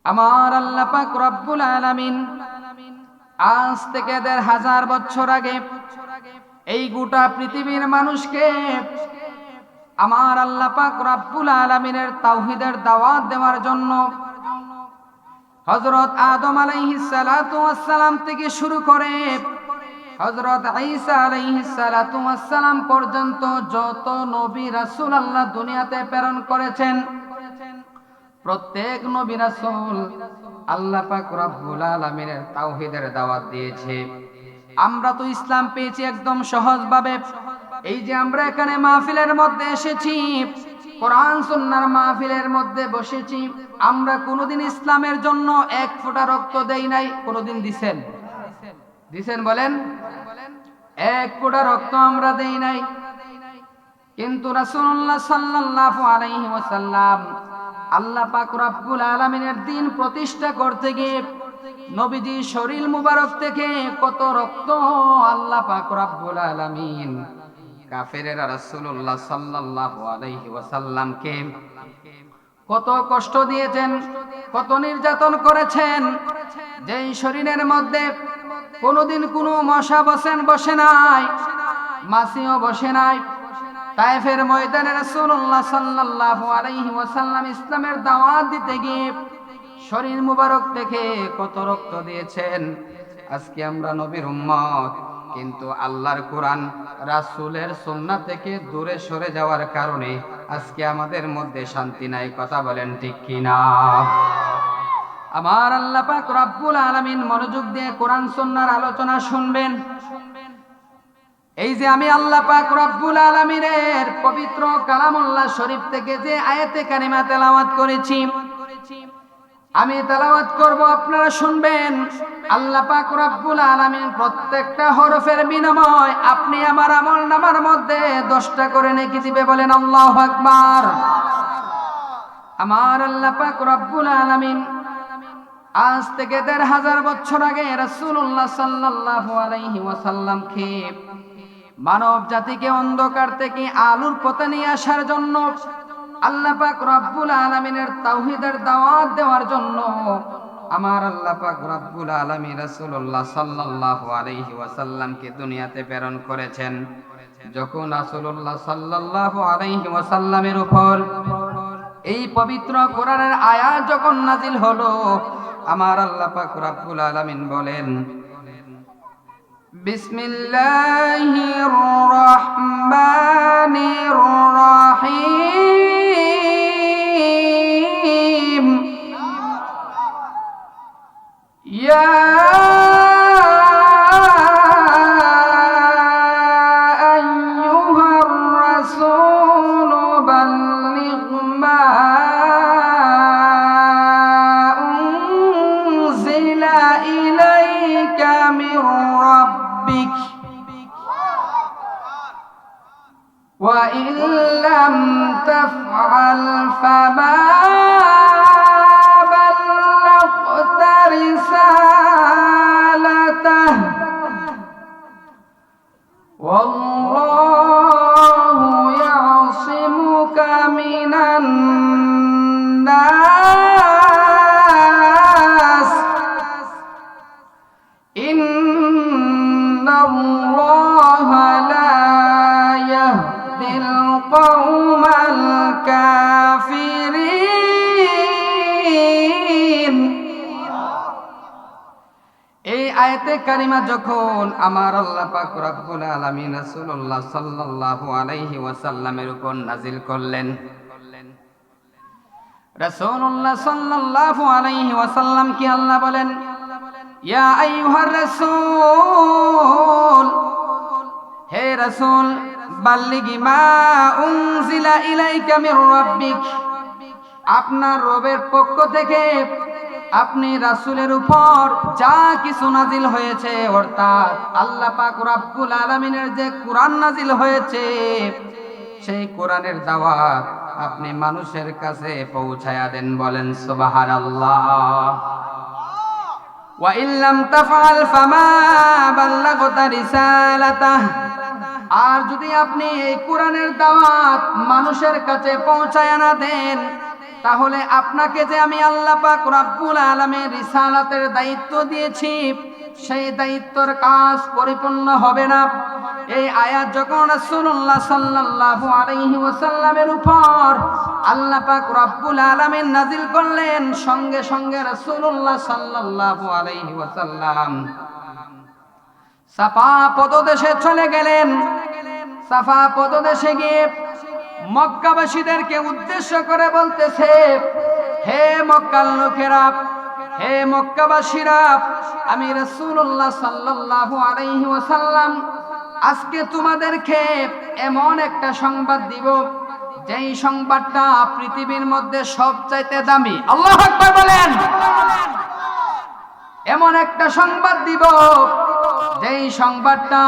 আমার আল্লাহ পাক রব্বুল আলামিন আজ থেকে ১৫০০ বছর আগে এই গোটা পৃথিবীর মানুষকে আমার আল্লাহ পাক রব্বুল আলামিনের তাওহীদের দাওয়াত দেওয়ার জন্য হযরত আদম আলাইহিস সালাতু ওয়াস সালাম থেকে শুরু করে হযরত ঈসা আলাইহিস সালাতু ওয়াস সালাম পর্যন্ত যত নবী রাসূল আল্লাহ দুনিয়াতে প্রেরণ করেছেন, প্রত্যেক নবী রাসূল আল্লাহ পাক রব্বুল আলামিনের তাওহীদের দাওয়াত দিয়েছে। আমরা তো ইসলাম পেয়েছি একদম সহজভাবে। এই যে আমরা এখানে মাহফিলের মধ্যে এসেছি, কোরআন সুন্নাহর মাহফিলের মধ্যে বসেছি, আমরা কোনোদিন ইসলামের জন্য এক ফোঁটা রক্ত দেই নাই। কোনোদিন দিছেন? দিছেন বলেন? এক ফোঁটা রক্ত আমরা দেই নাই। কিন্তু রাসূলুল্লাহ সাল্লাল্লাহু আলাইহি ওয়াসাল্লাম আল্লাহ পাক রব্বুল আলামিনের দ্বীন প্রতিষ্ঠা করতে গিয়ে নবীজি শরীর মুবারক থেকে কত রক্ত আল্লাহ পাক রব্বুল আলামিন কাফেরেরা রাসূলুল্লাহ সাল্লাল্লাহু আলাইহি ওয়াসাল্লামকে কত কষ্ট দিয়েছেন, কত নির্যাতন করেছেন। যেই শরীরের মধ্যে কোনোদিন কোনো মশা বসে নাই, মাছিও বসে নাই। তায়েফের ময়দানে রাসূলুল্লাহ সাল্লাল্লাহু আলাইহি ওয়াসাল্লাম ইসলামের দাওয়াত দিতে গিয়ে শরীর মুবারক থেকে কত রক্ত দিয়েছেন। আজকে আমরা নবীর উম্মত, কিন্তু আল্লাহর কোরআন রাসূলের সুন্নাহ থেকে দূরে সরে যাওয়ার কারণে আজকে আমাদের মধ্যে শান্তি নাই। কথা বলেন ঠিক কিনা? আমার আল্লাহ পাক রব্বুল আলামিন মনোযোগ দিয়ে কোরআন সুন্নাহর আলোচনা শুনবেন। এই যে আমি আল্লাহ পাক রব্বুল আলামিনের পবিত্র কালামুল্লাহ শরীফ থেকে যে আয়াতে কারিমা তেলাওয়াত করেছি, আমি তেলাওয়াত করব, আপনারা শুনবেন। আল্লাহ পাক রব্বুল আলামিন প্রত্যেকটা হরফের বিনিময় আপনি আমার আমলনামার মধ্যে 10টা করে নেকি দিবে। বলেন আল্লাহু আকবার। আমার আল্লাহ পাক রব্বুল আলামিন আজ থেকে ১৫০০ বছর আগে রাসূলুল্লাহ সাল্লাল্লাহু আলাইহি ওয়াসাল্লামকে মানব জাতিকে অন্ধকার থেকে আলোর পথে নিয়ে আসার জন্য, আল্লাহ পাক রব্বুল আলামিনের তাওহীদের দাওয়াত দেওয়ার জন্য আমার আল্লাহ পাক রব্বুল আলামিন রাসূলুল্লাহ সাল্লাল্লাহু আলাইহি ওয়াসাল্লামকে দুনিয়াতে প্রেরণ করেছেন। যখন রাসূলুল্লাহ সাল্লাল্লাহু আলাইহি ওয়াসাল্লামের উপর এই পবিত্র কোরআনের আয়াত যখন নাজিল হলো, আমার আল্লাহ পাক রব্বুল আলামিন বলেন, বিসমিল্লাহির রহমানির রহিম, ইয়া আইয়ুহার রাসূল বাল্লিগ মা উনজিলা ইলাইকা মির রাব্বিক ওয়া ইন লাম তাফআল ফামা বাল্লাগতা রিসালাতাহু ওয়াল্লাহু ইয়াসিমুকা মিনান নাস ইন্নাল্লাহা লা ইয়াহদিল কওমাল কাফিরিন। এই আয়াতে কারিমা যখন আমার আল্লাহ পাক রব্বুল আলামিন রাসূলুল্লাহ সাল্লাল্লাহু আলাইহি ওয়াসাল্লামের উপর নাজিল করলেন, রাসূলুল্লাহ সাল্লাল্লাহু আলাইহি ওয়াসাল্লাম কি আল্লাহ বলেন, ইয়া আইয়ুহার রাসূল, হে রাসূল, বাল্লিগি মা উনজিলা ইলাইকা মির রাব্বিক, আপনার রবের পক্ষ থেকে আপনি রাসূলের উপর যা কিছু নাজিল হয়েছে, অর্থাৎ আল্লাহ পাক রব্বুল আলামিনের যে কোরআন নাজিল হয়েছে, সেই কোরআনের দাওয়াত আপনি মানুষের কাছে পৌঁছায়া দেন। বলেন সুবহানাল্লাহ। ওয়া ইন লাম তাফআল ফামা বাল্লাগতা রিসালাতাহ, আর যদি আপনি এই কোরআনের দাওয়াত মানুষের কাছে পৌঁছায়া না দেন, তাহলে আপনাকে যে আমি আল্লাহ পাক রব্বুল আলামিন রিসালাতের দায়িত্ব দিয়েছি, সেই দায়িত্বের কাজ পরিপূর্ণ হবে না। এই আয়াত যখন রাসূলুল্লাহ সাল্লাল্লাহু আলাইহি ওয়াসাল্লামের উপর আল্লাহ পাক রব্বুল আলামিন নাজিল করলেন, সঙ্গে সঙ্গে রাসূলুল্লাহ সাল্লাল্লাহু আলাইহি ওয়াসাল্লাম সাফা পদদেশে চলে গেলেন। সাফা পদদেশে গিয়ে মক্কাবাসীদেরকে উদ্দেশ্য করে বলতেছে, হে মক্কার লোকেরা, হে মক্কাবাসীরা, আমি রাসূলুল্লাহ সাল্লাল্লাহু আলাইহি ওয়াসাল্লাম আজকে তোমাদেরকে এমন একটা সংবাদ দিব, যেই সংবাদটা পৃথিবীর মধ্যে সবচাইতে দামি। আল্লাহু আকবার বলেন। এমন একটা সংবাদ দিব, যেই সংবাদটা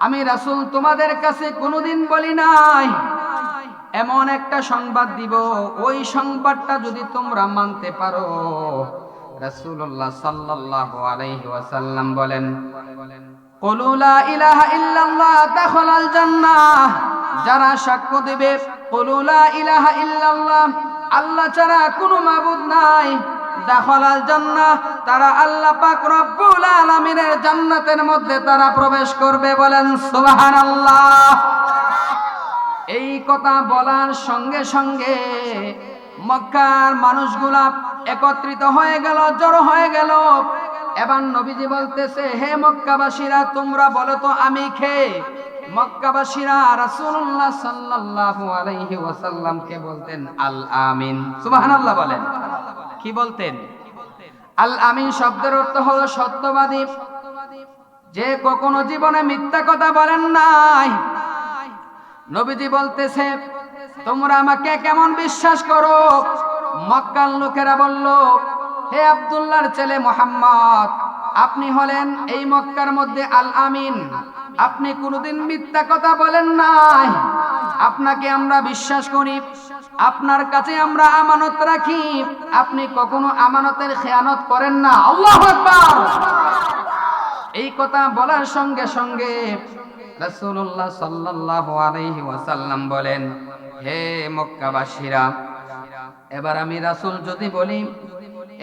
আমি রাসূল তোমাদের কাছে কোনোদিন বলি নাই। এমন একটা সংবাদ দিব, ওই সংবাদটা যদি তোমরা মানতে পারো, রাসূলুল্লাহ সাল্লাল্লাহু আলাইহি ওয়াসাল্লাম বলেন, কুলু লা ইলাহা ইল্লাল্লাহ দাখালাল জান্নাহ। যারা সাক্ষ্য দিবে কুলু লা ইলাহা ইল্লাল্লাহ, আল্লাহ ছাড়া কোনো মাবুদ নাই, দাখালাল জান্নাহ, তারা আল্লাহ পাক রব্বুল আলামিনের জান্নাতের মধ্যে তারা প্রবেশ করবে। বলেন সুবহানাল্লাহ। এই কথা বলার সঙ্গে সঙ্গে মক্কার মানুষগুলা একত্রিত হয়ে গেল, জড়ো হয়ে গেল। এবার নবীজি বলতেছে, হে মক্কাবাসীরা, তোমরা বলো তো আমি কে? মক্কাবাসীরা রাসূলুল্লাহ সাল্লাল্লাহু আলাইহি ওয়াসাল্লামকে বলতেন আল আমিন। সুবহানাল্লাহ বলেন। কি বলতেন? আল আমিন শব্দের অর্থ হলো সত্যবাদী, যে কখনো জীবনে মিথ্যা কথা বলেন নাই। নবীজি বলতেছে, তোমরা আমাকে কেমন বিশ্বাস করো? মক্কার লোকেরা বলল, হে আব্দুল্লাহর ছেলে মুহাম্মদ, আপনি হলেন এই মক্কার মধ্যে আল আমিন, আপনি কোনোদিন মিথ্যা কথা বলেন নাই, আপনাকে আমরা বিশ্বাস করি, আপনার কাছে আমরা আমানত রাখি, আপনি কখনো আমানতের খেয়ানত করেন না। আল্লাহু আকবার। এই কথা বলার সঙ্গে সঙ্গে রাসূলুল্লাহ সাল্লাল্লাহু আলাইহি ওয়াসাল্লাম বলেন, হে মক্কাবাসীরা, এবার আমি রাসূল যদি বলি,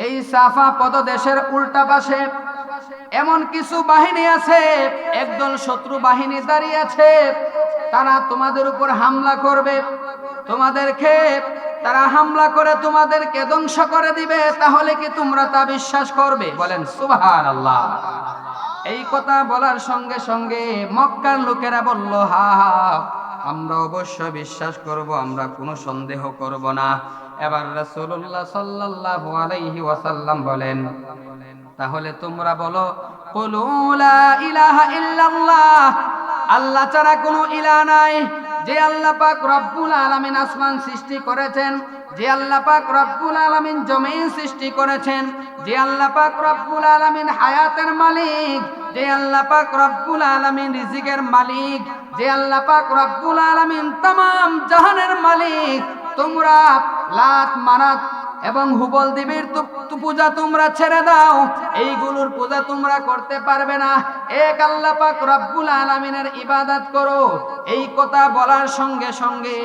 এই সাফা পদদেশের উল্টা পাশে এমন কিছু বাহিনী আছে, একদল শত্রু বাহিনী দাঁড়িয়ে আছে, তারা তোমাদের উপর হামলা করবে, তোমাদেরকে তারা হামলা করে তোমাদেরকে ধ্বংস করে দিবে, তাহলে কি তোমরা তা বিশ্বাস করবে? বলেন সুবহানাল্লাহ। এই কথা বলার সঙ্গে সঙ্গে মক্কার লোকেরা বলল, হা হা, আমরা অবশ্যই বিশ্বাস করব, আমরা কোনো সন্দেহ করব না। এবার রাসূলুল্লাহ সাল্লাল্লাহু আলাইহি ওয়াসাল্লাম বলেন, তাহলে তোমরা বলো, কুলু লা ইলাহা ইল্লাল্লাহ, আল্লাহ ছাড়া কোনো ইলাহ নাই। যে আল্লাহ পাক রব্বুল আলামিন আসমান সৃষ্টি করেছেন, যে আল্লাহ পাক রব্বুল আলামিন জমিন সৃষ্টি করেছেন, যে আল্লাহ পাক রব্বুল আলামিন হায়াতের মালিক, যে আল্লাহ পাক রব্বুল আলামিন রিজিকের মালিক, যে আল্লাহ পাক রব্বুল আলামিন तमाम জাহানের মালিক, তোমরা লাত মানাত এবং হুবল দেবীর পূজা তোমরা ছেড়ে দাও, এইগুলোর পূজা তোমরা করতে পারবে না, এক আল্লাহ পাক রব্বুল আলামিনের ইবাদত করো। এই কথা বলার সঙ্গে সঙ্গে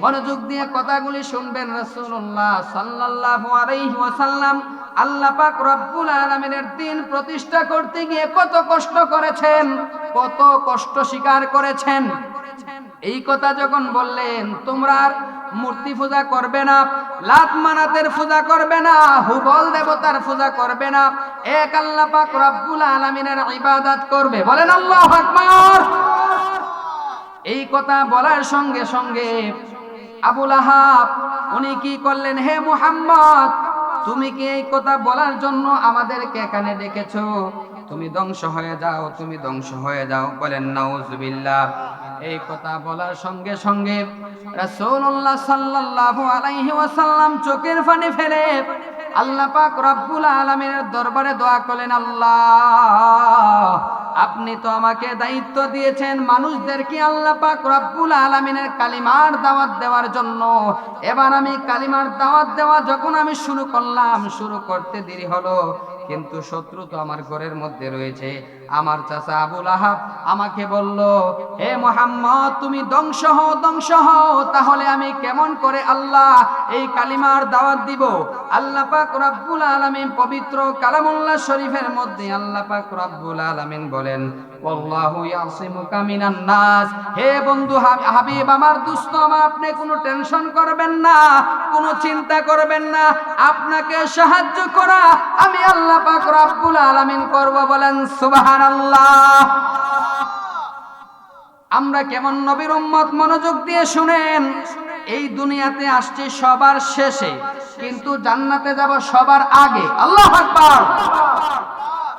মনোযোগ দিয়ে কথাগুলি শুনবেন, রাসূলুল্লাহ সাল্লাল্লাহু আলাইহি ওয়াসাল্লাম আল্লাহ পাক রব্বুল আলামিনের দ্বীন প্রতিষ্ঠা করতে গিয়ে কত কষ্ট করেছেন, কত কষ্ট স্বীকার করেছেন। এই কথা যখন বললেন, তোমরা মূর্তি পূজা করবে না, লাত মানাতের পূজা করবে না, হুবল দেবতার পূজা করবে না, এক আল্লাহ পাক রব্বুল আলামিনের ইবাদত করবে। বলেন আল্লাহু আকবার। এই কথা বলার সঙ্গে সঙ্গে আবু লাহাব উনি কি করলেন, হে মুহাম্মদ, তুমি কি এই কথা বলার জন্য আমাদেরকে এখানে ডেকেছো? তুমি ধ্বংস হয়ে যাও, তুমি ধ্বংস হয়ে যাও। বলেন নাউজুবিল্লাহ। এই কথা বলার সঙ্গে সঙ্গে রাসূলুল্লাহ সাল্লাল্লাহু আলাইহি ওয়াসাল্লাম চোখের পানি ফেলে আল্লাহ পাক রব্বুল আলামিনের দরবারে দোয়া করলেন, আল্লাহ, আপনি তো আমাকে দায়িত্ব দিয়েছেন মানুষদেরকে আল্লাহ পাক রব্বুল আলামিনের কালিমার দাওয়াত দেওয়ার জন্য। এবার আমি কালিমার দাওয়াত দেওয়া যখন আমি শুরু করলাম, শুরু করতে দেরি হলো, কিন্তু শত্রু তো আমার ঘরের মধ্যে রয়েছে, আমার চাচা আবু লাহাব আমাকে বলল, হে মুহাম্মদ তুমি ধ্বংস হও, তাহলে আমি কেমন করে আল্লাহ এই কালিমার দাওয়াত দিব? আল্লাহ পাক রব্বুল আলামিন পবিত্র কালামুল্লাহ শরীফের মধ্যে আল্লাহ পাক রব্বুল আলামিন বলেন, ওয়াল্লাহু ইয়াসিমুকা মিনান নাস। হে বন্ধু হাবিব আমার দোস্ত আমার, আপনি কোনো টেনশন করবেন না, কোনো চিন্তা করবেন না, আপনাকে সাহায্য করা আমি আল্লাহ পাক রব্বুল আলামিন করব। বলেন সুবহানাল্লাহ। আমরা কেমন নবীর উম্মত, মনোযোগ দিয়ে শুনেন। এই দুনিয়াতে আসছে সবার শেষে, কিন্তু জান্নাতে যাব সবার আগে। আল্লাহু আকবার।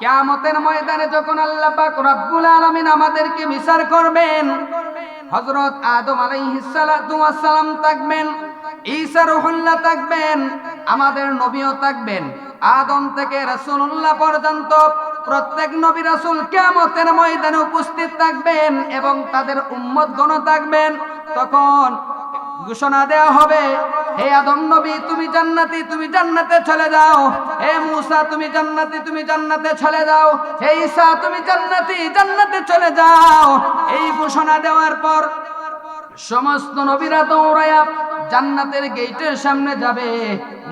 কিয়ামতের ময়দানে যখন আল্লাহ পাক রব্বুল আলামিন আমাদেরকে বিচার করবেন, হযরত আদম আলাইহিস সালাতু ওয়াস সালাম থাকবেন, ঈসা রূহুল্লাহ থাকবেন, আমাদের নবীও থাকবেন। আদম থেকে রাসূলুল্লাহ পর্যন্ত প্রত্যেক নবী রাসূল কিয়ামতের ময়দানে উপস্থিত থাকবেন এবং তাদের উম্মতগণ থাকবেন। তখন ঘোষণা দেওয়া হবে, হে আদম নবী তুমি জান্নাতি, তুমি জান্নাতে চলে যাও। হে মূসা তুমি জান্নাতি, তুমি জান্নাতে চলে যাও। হে ঈসা তুমি জান্নাতি, জান্নাতে চলে যাও। এই ঘোষণা দেওয়ার পর সমস্ত নবীরা দৌড়ায়া জান্নাতের গেটের সামনে যাবে।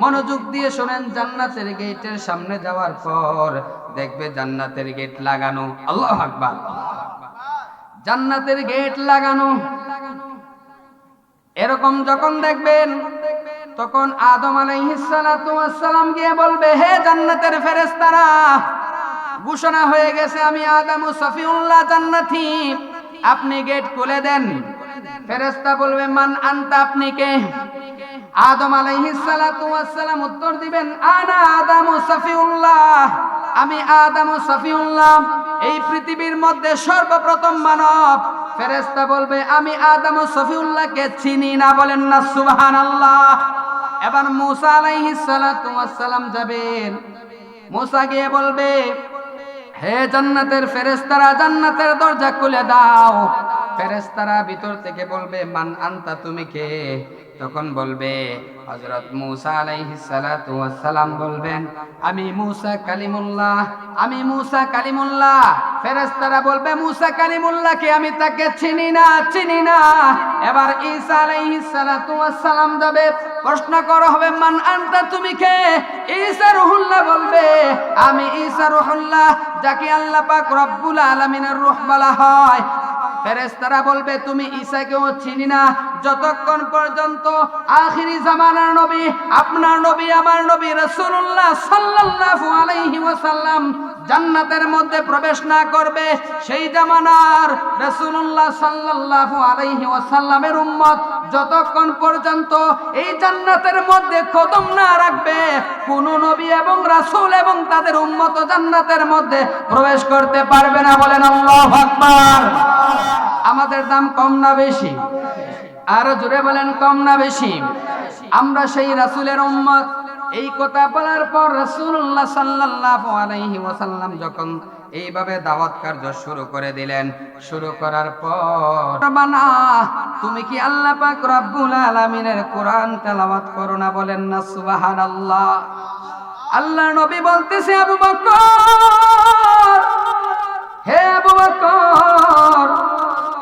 মনোযোগ দিয়ে শুনেন, জান্নাতের গেটের সামনে যাওয়ার পর দেখবে জান্নাতের গেট লাগানো। আল্লাহু আকবার। জান্নাতের গেট লাগানো এরকম যখন দেখবেন, তখন আদম আলাইহিস সালাতু ওয়াস সালাম গিয়ে বলবে, হে জান্নাতের ফেরেশতারা, ঘোষণা হয়ে গেছে আমি আদম সফিউল্লাহ জান্নাতি, আপনি গেট খুলে দেন। ফেরেশতা বলবে, মান আনতা, আপনি কে? আদম আলাইহিস সালাতু ওয়াস সালাম উত্তর দিবেন, আনা আদম সফিউল্লাহ, আমি আদম সফিউল্লাহ, এই পৃথিবীর মধ্যে সর্বপ্রথম মানব। ফেরেশতা বলবে, আমি আদম সফিউল্লাহকে চিনি না। বলেন না সুবহানাল্লাহ। এবার মূসা আলাইহিস সালাতু ওয়াস সালাম যাবেন। মূসা গিয়ে বলবে, হে জান্নাতের ফেরেশতারা, জান্নাতের দরজা খুলে দাও। ফেরেশতারা ভিতর থেকে বলবে, মান আনতা, তুমি কে? তখন বলবে হযরত মূসা আলাইহিস সালাতু ওয়াস সালাম বলবেন, আমি মূসা কালিমুল্লাহ, আমি মূসা কালিমুল্লাহ। ফেরেশতারা বলবে, মূসা কালিমুল্লাহকে আমি তাকে চিনি না, চিনি না। এবার ঈসা আলাইহিস সালাতু ওয়াস সালাম যাবে, প্রশ্ন করা হবে, মান আনতা, তুমি কে? ঈসা রূহুল্লাহ বলবে, আমি ঈসা রূহুল্লাহ, যাকে আল্লাহ পাক রব্বুল আলামিনের রূহ বলা হয়। ফেরেশতারা বলবে, তুমি ঈসাকেও চিনি না, যতক্ষণ পর্যন্ত আখিরি জামানার নবী, আপনার নবী, আমার নবী রাসূলুল্লাহ সাল্লাল্লাহু আলাইহি ওয়াসাল্লাম জান্নাতের মধ্যে প্রবেশ না করবে, সেই জামানার রাসূলুল্লাহ সাল্লাল্লাহু আলাইহি ওয়াসাল্লামের উম্মত যতক্ষণ পর্যন্ত এই জান্নাতের মধ্যে কদম না রাখবে, কোন নবী এবং রাসূল এবং তাদের উম্মত জান্নাতের মধ্যে প্রবেশ করতে পারবে না। বলেন আল্লাহু আকবার। আমাদের দাম কম না বেশি? আরো জোরে বলেন, কম না বেশি? আমরা সেই রাসূলের উম্মত। এই কথা বলার পর রাসূলুল্লাহ সাল্লাল্লাহু আলাইহি ওয়াসাল্লাম যখন এইভাবে দাওয়াত কার্য শুরু করে দিলেন, শুরু করার পর, বানা তুমি কি আল্লাহ পাক রব্বুল আলামিনের কোরআন তেলাওয়াত করো না? বলেন না সুবহানাল্লাহ। আল্লাহর নবী বলতেছে, আবু বকর, হে আবু বকর,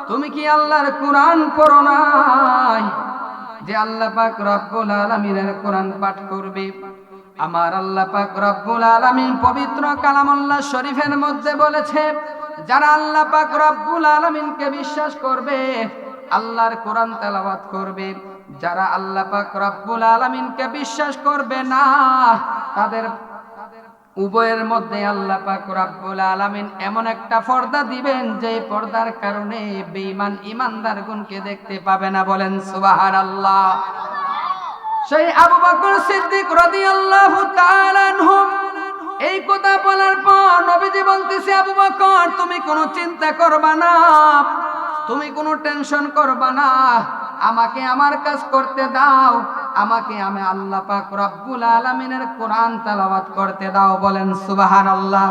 তুমি কি আল্লাহর কোরআন পড়ো নাই? যে আল্লাহ পাক রব্বুল আলামিনের কোরআন পাঠ করবে। আমার আল্লাহ পাক রব্বুল আলামিন পবিত্র কালামুল্লাহ শরীফের মধ্যে বলেছে, যারা আল্লাহ পাক রব্বুল আলামিনকে বিশ্বাস করবে, আল্লাহর কোরআন তেলাওয়াত করবে, যারা আল্লাহ পাক রব্বুল আলামিনকে বিশ্বাস করবে না, তাদের উভয়ের মধ্যে আল্লাহ পাক রব্বুল আলামিন এমন একটা পর্দা দিবেন, যে পর্দার কারণে বেঈমান ঈমানদারগণকে দেখতে পাবে না। বলেন সুবহানাল্লাহ। সেই আবু বকর সিদ্দিক রাদিয়াল্লাহু তাআলা আনহু এই কথা বলার পর নবীজি বলতেছে, আবু বকর তুমি কোনো চিন্তা করবা না, তুমি কোনো টেনশন করবা না, আমাকে আমার কাজ করতে দাও, আমাকে আমি আল্লাহ পাক রব্বুল আলামিনের কোরআন তেলাওয়াত করতে দাও। বলেন সুবহানাল্লাহ।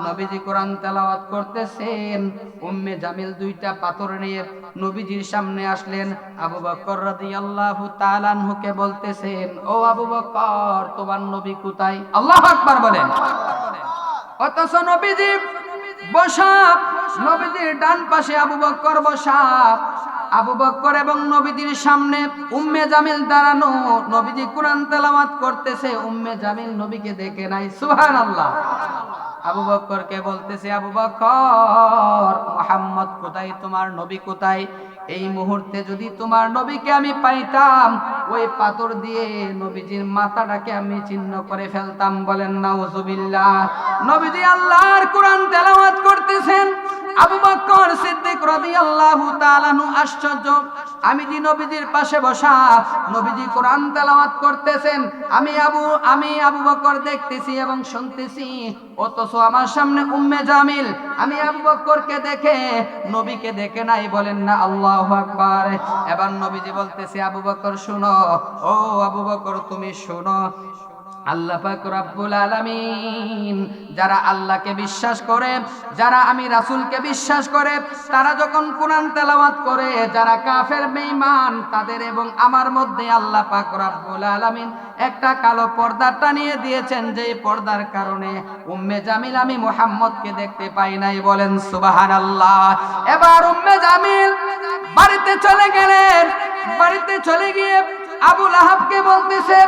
নবীজি কোরআন তেলাওয়াত করতেছেন, উম্মে জামিল দুইটা পাথর নিয়ে নবীজির সামনে আসলেন। আবু বকর রাদিয়াল্লাহু তাআলা আনহুকে বলতেছেন, ও আবু বকর, তোমার নবী কোথায়? আল্লাহু আকবার বলেন। অথচ নবীজি বসা, নবীজির ডান পাশে আবু বকর বসা, আবু বকর এবং নবীজির সামনে উম্মে জামিল দাঁড়ানো। নবীজি কোরআন তেলাওয়াত করতেছে, উম্মে জামিল নবীকে দেখে নাই। সুবহানাল্লাহ। আবু বকরকে বলতেছে, আবু বকর, মুহাম্মদ কোথায়, তোমার নবী কোথায়? এই মুহূর্তে যদি তোমার নবীকে আমি পাইতাম, ওই পাথর দিয়ে নবীজির মাথাটাকে আমি চিহ্ন করে ফেলতাম। বলেন নাউজুবিল্লাহ। নবীজি আল্লাহর কোরআন তেলাওয়াত করতেছেন, আবু বকর সিদ্দিক রাদিয়াল্লাহু তাআলা আনহু আশ্চর্য। আমি যে নবীজির পাশে বসা, নবীজি কোরআন তেলাওয়াত করতেছেন, আমি আবু বকর দেখতেছি এবং শুনতেছি, অথচ আমার সামনে উম্মে জামিল, আমি আবু বকরকে দেখে নবীকে দেখে নাই। বলেন না আল্লাহু আকবার। এবার নবীজি বলতেছে, আবু বকর শুনো, ও আবু বকর তুমি শুনো, আল্লাহ পাক রব্বুল আলামিন যারা আল্লাহকে বিশ্বাস করে, যারা আমি রাসূলকে বিশ্বাস করে, তারা যখন কোরআন তেলাওয়াত করে, যারা কাফের বেঈমান, তাদের এবং আমার মধ্যে আল্লাহ পাক রব্বুল আলামিন একটা কালো পর্দা টানিয়ে দিয়েছেন, যে পর্দার কারণে উম্মে জামিল আমি মুহাম্মদকে দেখতে পাই নাই। বলেন সুবহানাল্লাহ। এবার উম্মে জামিল বাড়িতে চলে গেলেন। বাড়িতে চলে গিয়ে আবু লাহাবকে বলতেছে,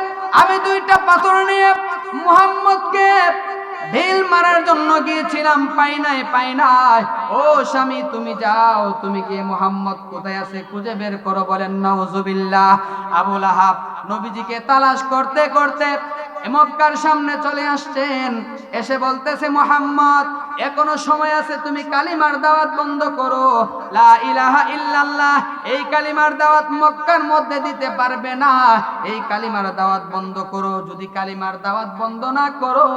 আমি দুইটা পাথর নিয়ে মুহাম্মদকে ঢিল মারার জন্য গিয়েছিলাম, পাই নাই। ও স্বামী, তুমি যাও, তুমি গিয়ে মুহাম্মদ কোথায় আছে খুঁজে বের করো। বলেন নাউজুবিল্লাহ। আবু লাহাব নবীজিকে তালাশ করতে করতে মক্কার সামনে চলে আসছেন। এসে বলতেছে, মুহাম্মদ এখনো সময় আছে, তুমি কালিমার দাওয়াত বন্ধ করো, লা ইলাহা ইল্লাল্লাহ। এই কালিমার দাওয়াত মক্কার মধ্যে দিতে পারবে না, এই কালিমার দাওয়াত বন্ধ করো। যদি কালিমার দাওয়াত বন্ধ না করো,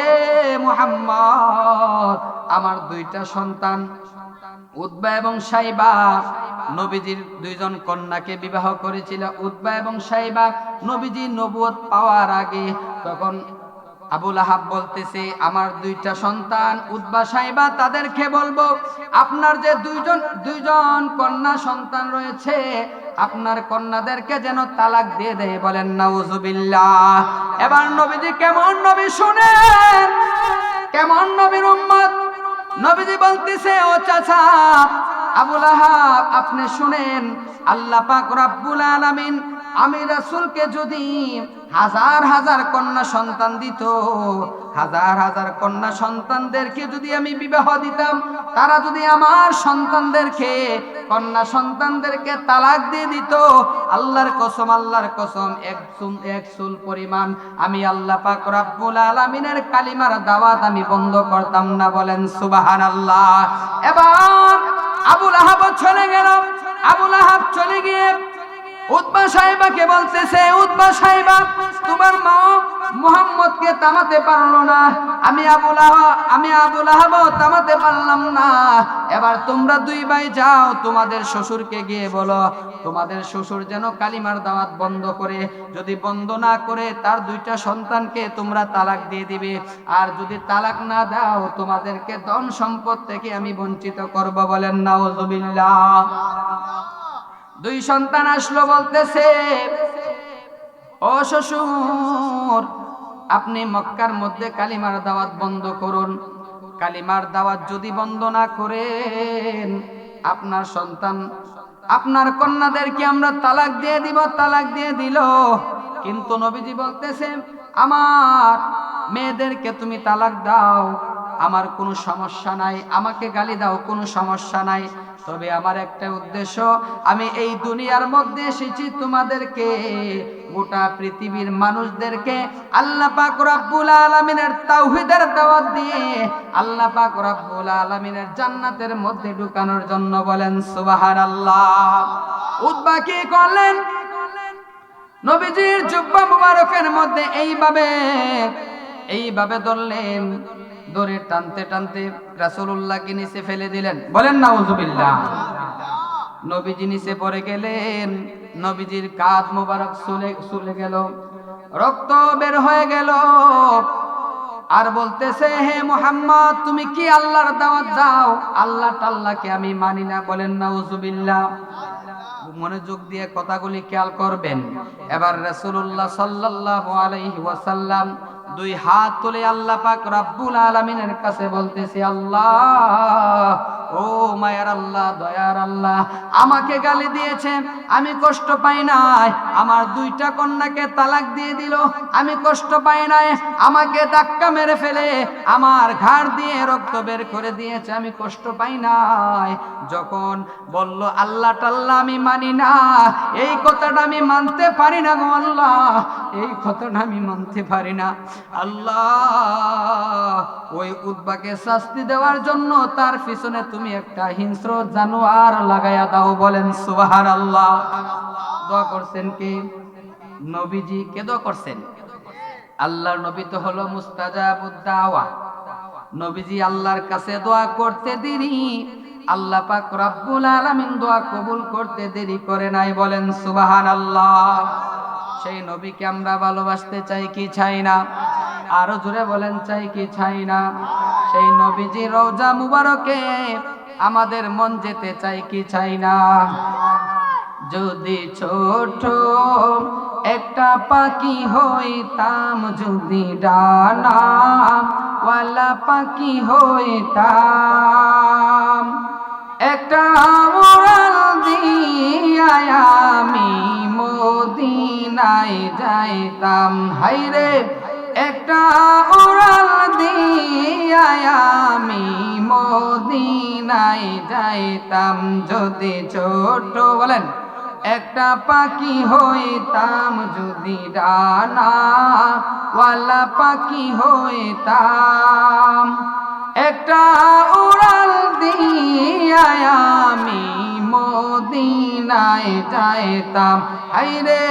এ মুহাম্মদ, আমার দুইটা সন্তান উতবা এবং সাইবা, নবীজির দুইজন কন্যাকে বিবাহ করেছিল উতবা এবং সাইবা, নবীজি নবুয়ত পাওয়ার আগে। তখন আবু লাহাব বলতেছে, আমার দুইটা সন্তান উতবা সাইবা, তাদেরকে বলবো, আপনার যে দুইজন কন্যা সন্তান রয়েছে, আপনার কন্যাদেরকে যেন তালাক দিয়ে দেয়। বলেন নাউজুবিল্লাহ। এবার নবীজি কেমন নবী শুনেন, কেমন নবীর উম্মত। নবীজি বলতেছে, ও চাচা আবু লাহাব, আপনি শুনেন, আল্লাহ পাক রব্বুল আলামিন আমি রাসূলকে যদি হাজার হাজার কন্যা সন্তান দিত, হাজার হাজার কন্যা সন্তানদেরকে যদি আমি বিবাহ দিতাম, তারা যদি আমার সন্তানদেরকে, কন্যা সন্তানদেরকে তালাক দিয়ে দিত, আল্লাহর কসম এক চুল পরিমাণ আমি আল্লাহ পাক রব্বুল আলামিনের কালিমার দাওয়াত আমি বন্ধ করতাম না। বলেন সুবহানাল্লাহ। এবার আবু লাহাব চলে গেল। আবু লাহাব চলে গিয়ে উতবা সাহেবাকে বলতেছে, উতবা সাহেবা, তোমার মা মুহাম্মদকে থামাতে পারলো না, আমি আবু লাহাব থামাতে পারলাম না। এবার তোমরা দুই ভাই যাও, তোমাদের শ্বশুরকে গিয়ে বলো, তোমাদের শ্বশুর যেন কালিমার দাওয়াত বন্ধ করে, যদি বন্ধ না করে তার দুইটা সন্তানকে তোমরা তালাক দিয়ে দিবে, আর যদি তালাক না দাও তোমাদেরকে ধন সম্পদ থেকে আমি বঞ্চিত করব। বলেন নাউজুবিল্লাহ। দুই সন্তান আসলো, বলতেছে, ও শ্বশুর, আপনি মক্কার মধ্যে কালিমার দাওয়াত বন্ধ করুন। কালিমার দাওয়াত যদি বন্ধ না করেন, আপনার সন্তান, আপনার কন্যাদেরকে আমরা তালাক দিয়ে দিব। তালাক দিয়ে দিল। কিন্তু নবীজি বলতেছে, আমার মেয়েদেরকে তুমি তালাক দাও, আমার কোনো সমস্যা নাই, আমাকে গালি দাও, কোনো সমস্যা নাই, তবে আমার একটা উদ্দেশ্য, আমি এই দুনিয়ার মধ্যে এসেছি তোমাদেরকে, গোটা পৃথিবীর মানুষদেরকে আল্লাহ পাক রব্বুল আলামিনের তাওহীদের দাওয়াত দিয়ে আল্লাহ পাক রব্বুল আলামিনের জান্নাতের মধ্যে ঢুকানোর জন্য। বলেন সুবহানাল্লাহ। উতবা কি করলেন? নবীজির জুব্বা মুবারকের মধ্যে এইভাবে ধরলেন, ধরে টানতে টানতে রাসূলুল্লাহকে নিচে ফেলে দিলেন। বলেন নাউজুবিল্লাহ। নবীজি নিচে পড়ে গেলেন। নবীজির কাঁধ মোবারক চলে গেল, রক্ত বের হয়ে গেল। আর বলতেছে, হে মুহাম্মদ, তুমি কি আল্লাহর দাওয়াত দাও? আল্লাহ টাল্লাহকে আমি মানি না। বলেন নাউজুবিল্লাহ। মনোযোগ দিয়ে কথাগুলি খেয়াল করবেন। এবার রাসূলুল্লাহ সাল্লাল্লাহু আলাইহি ওয়াসাল্লাম দুই হাত তুলে আল্লাহ পাক রব্বুল আলামিনের কাছে বলতেছি, আল্লাহ, ও মায়ার আল্লাহ, দয়ার আল্লাহ, আমাকে গালি দিয়েছে, আমি কষ্ট পাই নাই। আমার দুইটা কন্যাকে তালাক দিয়ে দিল, আমি কষ্ট পাই নাই। আমাকে ধাক্কা মেরে ফেলে আমার ঘাড় দিয়ে রক্ত বের করে দিয়েছে, আমি কষ্ট পাই নাই। যখন বলল আল্লাহ টাল্লাহ আমি মানি না, এই কথাটা আমি মানতে পারি না গো আল্লাহ, এই কথাটা আমি মানতে পারি না। আল্লাহ, ওই উতবাকে শাস্তি দেওয়ার জন্য তার পিছনে তুমি একটা হিংস্র জানোয়ার লাগাইয়া দাও। বলেন সুবহানাল্লাহ। দোয়া করছেন কে? নবীজি। কে দোয়া করছেন? আল্লাহর নবী তো হলো মুস্তাজাবুদ দাওয়া। নবীজি আল্লাহর কাছে দোয়া করতে দেরি, আল্লাহ পাক রব্বুল আলামিন দোয়া কবুল করতে দেরি করে নাই। বলেন সুবহানাল্লাহ। সেই নবীকে আমরা ভালোবাসতে চাই কি চাই না? আরো জোরে বলেন, চাই কি চাই না? সেই নবীজি রওজা মুবারকে আমাদের মন যেতে চাই কি চাই না? যদি ছোট একটা পাখি হইতাম, যদি ডানা ওয়ালা পাখি হইতাম, একটা উড়াল দিয়া আমি মদিনায় যাইতাম। হাইরে, একটা উড়াল দিয়া আমি মদিনায় যাইতাম। যদি ছোট, বলেন, একটা পাখি হইতাম, যদি ডানা ওয়ালা পাখি হইতাম, একটা উড়াল দিয়া আমি মদিনায় যাইতাম। হাইরে,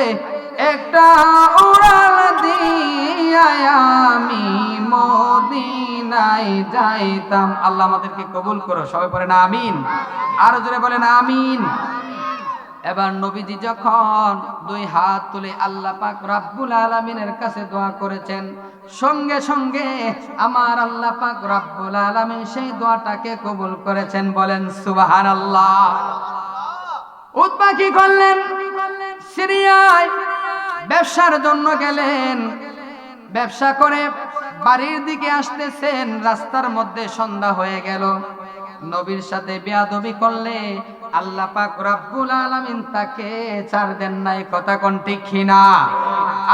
একটা উড়াল দিয়া আমি মদিনায় যাইতাম। আল্লাহ আমাদেরকে কবুল করো। সবাই বলেন আমিন। আরো জোরে বলেন আমিন। এবার নবীজি যখন দুই হাত তুলে আল্লাহ পাক রব্বুল আলামিনের কাছে দোয়া করেছেন, সঙ্গে সঙ্গে আমার আল্লাহ পাক রব্বুল আলামিন সেই দোয়াটাকে কবুল করেছেন। বলেন সুবহানাল্লাহ। উতবা কি করলেন? সিরিয়ায় ব্যবসার জন্য গেলেন। ব্যবসা করে বাড়ির দিকে আসতেছেন, রাস্তার মধ্যে সন্ধ্যা হয়ে গেল। নবীর সাথে বেয়াদবি করলে আল্লাহ পাক রব্বুল আলামিন তাকে ছাড় দেন নাই। কথা কোন ঠিক কিনা?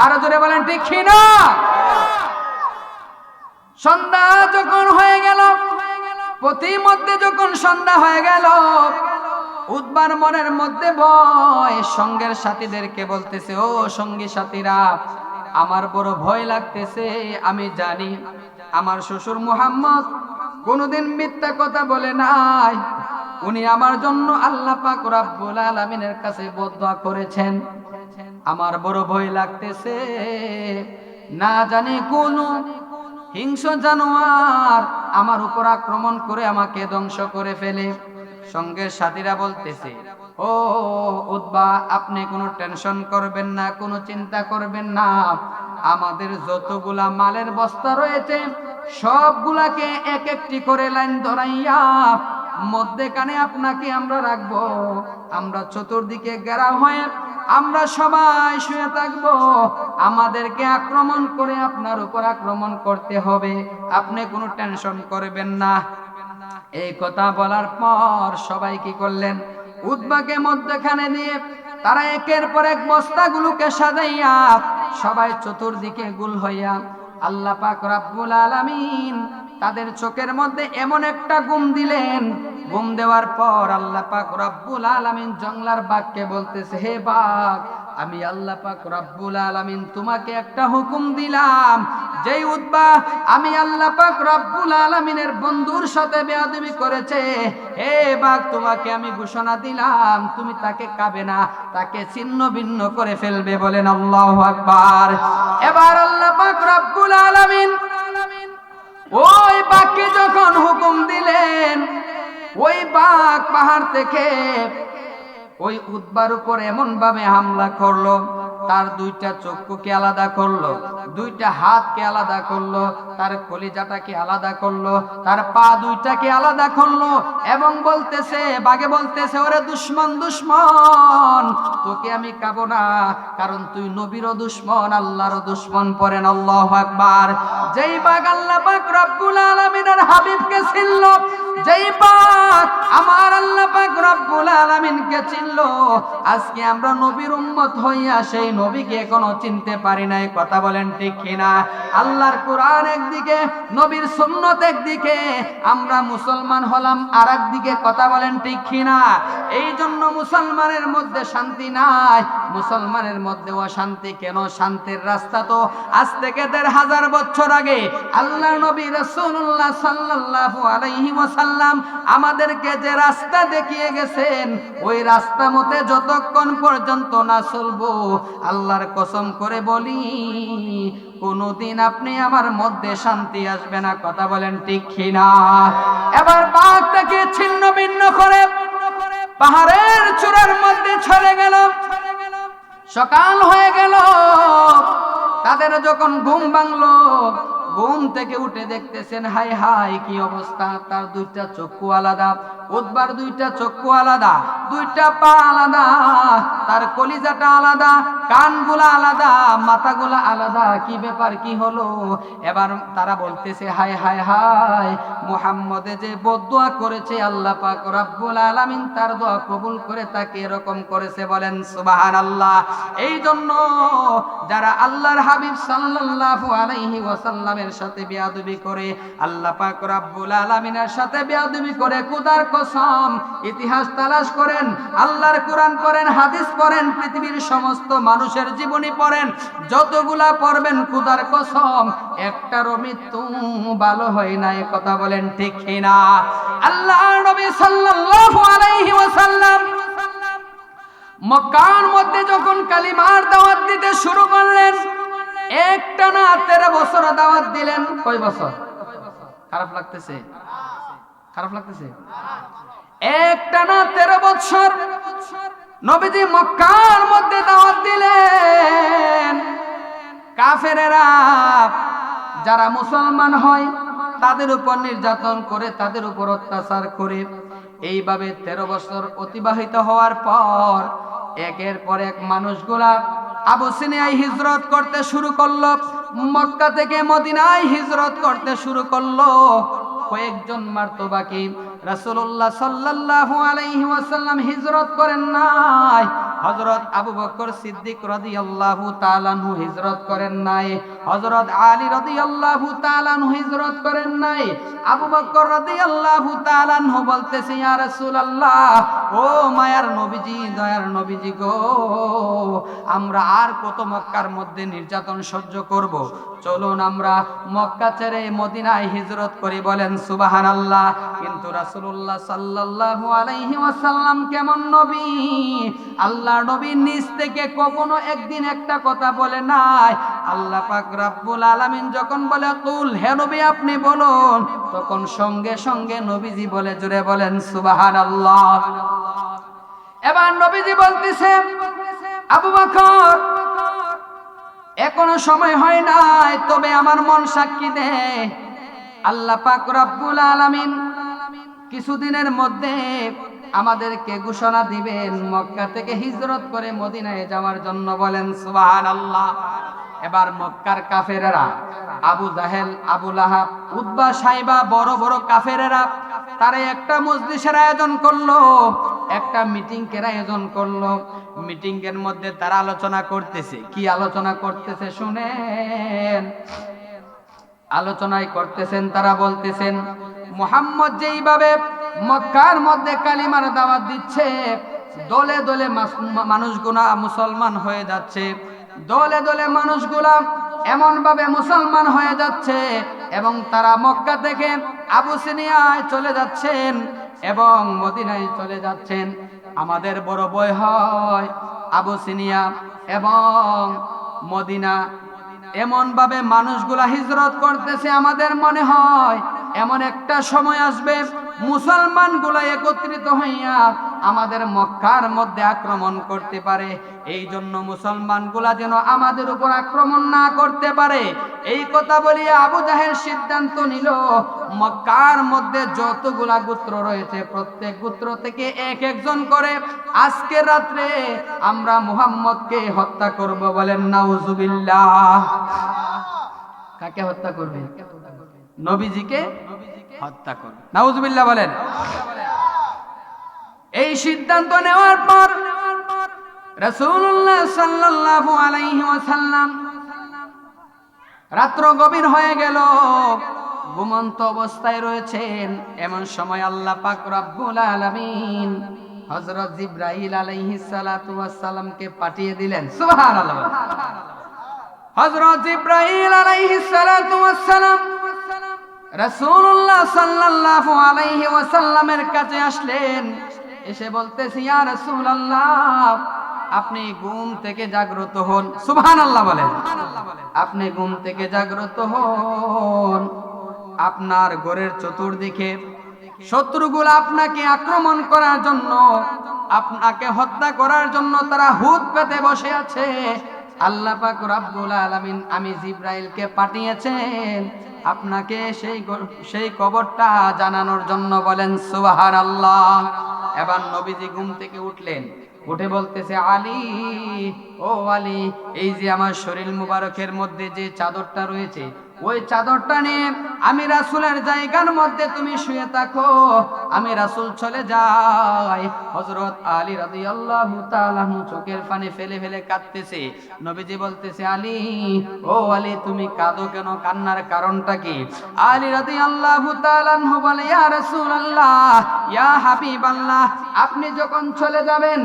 আরো জোরে বলেন ঠিক কিনা? সন্ধ্যা যখন হয়ে গেল, প্রতিমধ্যে যখন সন্ধ্যা হয়ে গেল, উতবার মনের মধ্যে ভয়। সঙ্গের সাথীদেরকে বলতেছে, ও সঙ্গী সাথীরা, আমার বড় ভয় লাগতেছে। আমি জানি আমার শ্বশুর মুহাম্মদ কোনোদিন মিথ্যা কথা বলে নাই। উনি আমার জন্য আল্লাহ পাক রব্বুল আলামিনের কাছে বদদোয়া করেছেন। আমার বড় ভয় লাগতেছে, না জানি কোন হিংস্র জানোয়ার আমার উপর আক্রমণ করে আমাকে ধ্বংস করে ফেলে। সঙ্গের সাথীরা বলতেছে, ও উতবা, আপনি কোনো টেনশন করবেন না, কোনো চিন্তা করবেন না। আমাদের যতগুলা মালের বস্তা রয়েছে সবগুলাকে এক একটি করে লাইন ধরাইয়া মধ্যেখানে আপনাকে আমরা রাখবো। আমরা চতুর্দিকে ঘেরাও হয়ে আমরা সবাই শুয়ে থাকবো। আমাদেরকে আক্রমণ করে আপনার উপর আক্রমণ করতে হবে, আপনি কোনো টেনশন করবেন না। এই কথা বলার পর সবাই কি করলেন? উতবাকে মধ্যখানে দিয়ে তারা একের পর এক বস্তাগুলোকে সাজাইয়া সবাই চতুর্দিকে গোল হইয়া আল্লাহ পাক রব্বুল আলামিন তাদের চোখের মধ্যে এমন একটা ঘুম দিলেন। ঘুম দেওয়ার পর আল্লাহ পাক রব্বুল আলামিন জংলার বাঘকে বলতেছে, হে বাঘ, আমি আল্লাহ পাক রব্বুল আলামিন তোমাকে একটা হুকুম দিলাম। যেই উতবা আমি আল্লাহ পাক রব্বুল আলামিনের বন্ধুর সাথে বেয়াদবি করেছে, হে বাঘ, তোমাকে আমি ঘোষণা দিলাম তুমি তাকে খাবে না, তাকে ছিন্ন ভিন্ন করে ফেলবে। বলেন আল্লাহু আকবার। এবার আল্লাহ পাক রব্বুল আলামিন ওই বাঘকে যখন হুকুম দিলেন, ওই বাঘ পাহাড় থেকে ওই উতবার উপর এমন ভাবে হামলা করলো, তার দুইটা চক্ষুকে আলাদা করলো, দুইটা হাতকে আলাদা করলো, তার কলিজাটাকে আলাদা করলো, তার পা দুইটাকে আলাদা করলো এবং বলতেছে, বাগে বলতেছে, ওরে দুশমন দুশমন, তোকে আমি খাবো না, কারণ তুই নবীরও দুশমন, আল্লাহরও দুশমন। পড়েন আল্লাহু আকবার। যেই বাগ আল্লাহ পাক রব্বুল আলামিনের হাবিবকে চিনল, যেই বাগ আমার আল্লাহ পাক রব্বুল আলামিনকে চিনল, আজকে আমরা নবীর উম্মত হইয়া সেই নবীকে এখনো চিনতে পারি নাই। কথা বলেন ঠিক কিনা? আল্লাহর কোরআন একদিকে, নবীর সুন্নত একদিকে, আমরা মুসলমান হলাম আর একদিকে। কথা বলেন ঠিক কিনা? এই জন্য মুসলমানের মধ্যে শান্তি নাই, মুসলমানের মধ্যে অশান্তি। কেন? শান্তির রাস্তা তো আজ থেকে ১৫০০ বছর আগে আল্লাহ নবী রাসূলুল্লাহ সাল্লাল্লাহু আলাইহি ওয়াসাল্লাম আমাদেরকে যে রাস্তা দেখিয়ে গেছেন, ওই রাস্তা মতে যতক্ষণ পর্যন্ত না চলবো, আল্লাহর কসম করে বলি কোনদিন আপনি আমার মধ্যে শান্তি আসবে না। কথা বলেন ঠিক কিনা? এবার বাঘটাকে ছিন্ন ভিন্ন করে পাহাড়ের চূড়ার মধ্যে চলে গেল। সকাল হয়ে গেল, তাদের যখন ঘুম ভাঙলো, ঘুম থেকে উঠে দেখতেছেন, হাই হাই কি অবস্থা, তার দুইটা চক্ষু আলাদা, উদ্বার দুইটা চক্ষু আলাদা, দুইটা পা আলাদা, তার কলিজাটা আলাদা, কানগুলা আলাদা, মাথাগুলা আলাদা। কি ব্যাপার, কি হলো? এবার তারা বলতেছে, হাই হাই হাই, মুহাম্মদে যে বদদুয়া করেছে, আল্লাহ পাক রব্বুল আলামিন তার দোয়া কবুল করে তাকে এরকম করেছে। বলেন সুবহানাল্লাহ। এই জন্য যারা আল্লাহর হাবিব সাল্লাল্লাহু আলাইহি ওয়াসাল্লামের সাথে বেয়াদবি করে, আল্লাহ পাক রব্বুল আলামিনের সাথে বেয়াদবি করে, খোদার কসম, ইতিহাস তালাশ করেন, আল্লাহর কোরআন পড়েন, হাদিস পড়েন, পৃথিবীর সমস্ত মানুষের জীবনী পড়েন, যতগুলা পড়বেন, খোদার কসম একটারও মৃত্যু ভালো হয় না। কথা বলেন ঠিক কিনা? আল্লাহর নবী সাল্লাল্লাহু আলাইহি ওয়াসাল্লাম মক্কার মধ্যে যখন কালিমার দাওয়াত দিতে শুরু করলেন, একটানা 13 বছর দাওয়াত দিলেন। কয় বছর? খারাপ লাগতেছে? খারাপ লাগতেছে? একটানা 13 বছর নবীজি মক্কার মধ্যে দাওয়াত দিলেন। কাফেরেরা যারা মুসলমান হয় তাদের উপর নির্যাতন করে, তাদের উপর অত্যাচার করে। এইভাবে 13 বছর অতিবাহিত হওয়ার পর একের পর এক মানুষগুলা আবুসিনিয়ায় হিজরত করতে শুরু করলো, মক্কা থেকে মদিনায় হিজরত করতে শুরু করলো। কয়েকজন মাত্র বাকি। রাসূলুল্লাহ সাল্লাল্লাহু আলাইহি ওয়াসাল্লাম হিজরত করেন নাই। হযরত আবু বকর সিদ্দিক রাদিয়াল্লাহু তাআলা আনহু হিজরত করেন নাই। হযরত আলী রাদিয়াল্লাহু তাআলা আনহু হিজরত করেন নাই। আবু বকর রাদিয়াল্লাহু তাআলা আনহু বলতেছে, ইয়া রাসূলুল্লাহ, ও মায়ার নবীজি, দয়ার নবীজি গো, আমরা আর কত মক্কার মধ্যে নির্যাতন সহ্য করব? চলুন আমরা মক্কা ছেড়ে মদিনায় হিজরত করি। বলেন সুবহানাল্লাহ। কিন্তু রাসূলুল্লাহ সাল্লাল্লাহু আলাইহি ওয়াসাল্লাম কেমন নবী, আল্লাহর নবী নিজ থেকে কখনো একদিন একটা কথা বলে নাই। আল্লাহ পাক রব্বুল আলামিন যখন বলে কুল, হে নবী আপনি বলুন, তখন সঙ্গে সঙ্গে নবীজি বলে, জোরে বলেন সুবহানাল্লাহ। এবার নবীজি বলতেছে, আবু বকর এখনো সময় হয় নাই, তবে আমার মন সাক্ষী দেয়, আল্লাহ পাক রব্বুল আলামিন কিছুদিনের মধ্যে আমাদেরকে ঘোষণা দিবেন মক্কা থেকে হিজরত করে মদিনায় যাওয়ার জন্য। বলেন সুবহানাল্লাহ। এবার মক্কার কাফেরেরা, আবু জাহেল, আবু লাহাব, উতবা, সাইবা, বড় বড় কাফেরেরা, তারা একটা মজলিসের আয়োজন করলো, একটা মিটিং এর আয়োজন করলো। মিটিং এর মধ্যে তারা আলোচনা করতেছে। কি আলোচনা করতেছে শুনেন। আলোচনায় করতেছেন, তারা বলতেছেন, মুহাম্মদ যেইভাবে মক্কার মধ্যে কালিমার দাওয়াত দিচ্ছে, দলে দলে মানুষগুলা মুসলমান হয়ে যাচ্ছে, দলে দলে মানুষগুলা এমন ভাবে মুসলমান হয়ে যাচ্ছে, এবং তারা মক্কা থেকে আবুসিনিয়ায় চলে যাচ্ছেন এবং মদিনায় চলে যাচ্ছেন। আমাদের বড় ভয় হয়, আবুসিনিয়া এবং মদিনা এমন ভাবে মানুষগুলা হিজরত করতেছে, আমাদের মনে হয় এমন একটা সময় আসবে মুসলমানগুলো একত্রিত হইয়া আমাদের মক্কার মধ্যে আক্রমণ করতে পারে। এই জন্য মুসলমানগুলা যেন আমাদের উপর আক্রমণ না করতে পারে, এই কথা বলিয়া আবু জাহেল সিদ্ধান্ত নিল মক্কার মধ্যে যতগুলা গোত্র রয়েছে প্রত্যেক গোত্র থেকে এক একজন করে আজকে রাত্রে আমরা মুহাম্মদকে হত্যা করব। বলেন নাউজুবিল্লাহ। কাকে হত্যা করবে? নবীজিকে হত্যা করবে। নাউজুবিল্লাহ বলেন। এই সিদ্ধান্ত নেওয়ার পর রাসূলুল্লাহ সাল্লাল্লাহু আলাইহি ওয়াসাল্লাম রাত্র গভীর হয়ে গেল, ঘুমন্ত অবস্থায় রয়েছেন। এমন সময় আল্লাহ পাক রব্বুল আলামিন হযরত জিবরাইল আলাইহিস সালাতু ওয়াস সালামকে পাঠিয়ে দিলেন। সুবহানাল্লাহ। হযরত জিবরাইল আলাইহিস সালাতু ওয়াস সালাম রাসূলুল্লাহ সাল্লাল্লাহু আলাইহি ওয়াসাল্লামের কাছে আসলেন। এসে বলতেছে, ইয়া রাসূলুল্লাহ, আপনি ঘুম থেকে জাগ্রত হন। সুবহানাল্লাহ বলেন। আপনি ঘুম থেকে জাগ্রত হন। আপনার ঘরের চতুর্দিকে শত্রুগুলো আপনাকে আক্রমণ করার জন্য, আপনাকে হত্যা করার জন্য তারা হুদ পেতে বসে আছে। আল্লাহ পাক রব্বুল আলামিন আমি জিবরাইলকে পাঠিয়েছেন আপনাকে সেই খবরটা জানানোর জন্য। বলেন সুবহানাল্লাহ। এবার নবীজি ঘুম থেকে উঠলেন, উঠে বলতেছে, আলী, ও আলী, এই যে আমার শরীর মুবারকের মধ্যে যে চাদরটা রয়েছে, ওই চাদরটা নিয়ে আমি রাসূলের জায়গার মধ্যে তুমি শুয়ে থাকো, আমি রাসূল চলে যাই। হযরত আলী রাদিয়াল্লাহু তাআলা চোখের পানি ফেলে ফেলে কাঁদতেছে। নবীজি বলতেছে, আলী, ও আলী, তুমি কাঁদো কেন? কান্নার কারণটা কি? আলী রাদিয়াল্লাহু তাআলা বলে, ইয়া রাসূলুল্লাহ, ইয়া হাবিবাল্লাহ, আপনি যখন চলে যাবেন,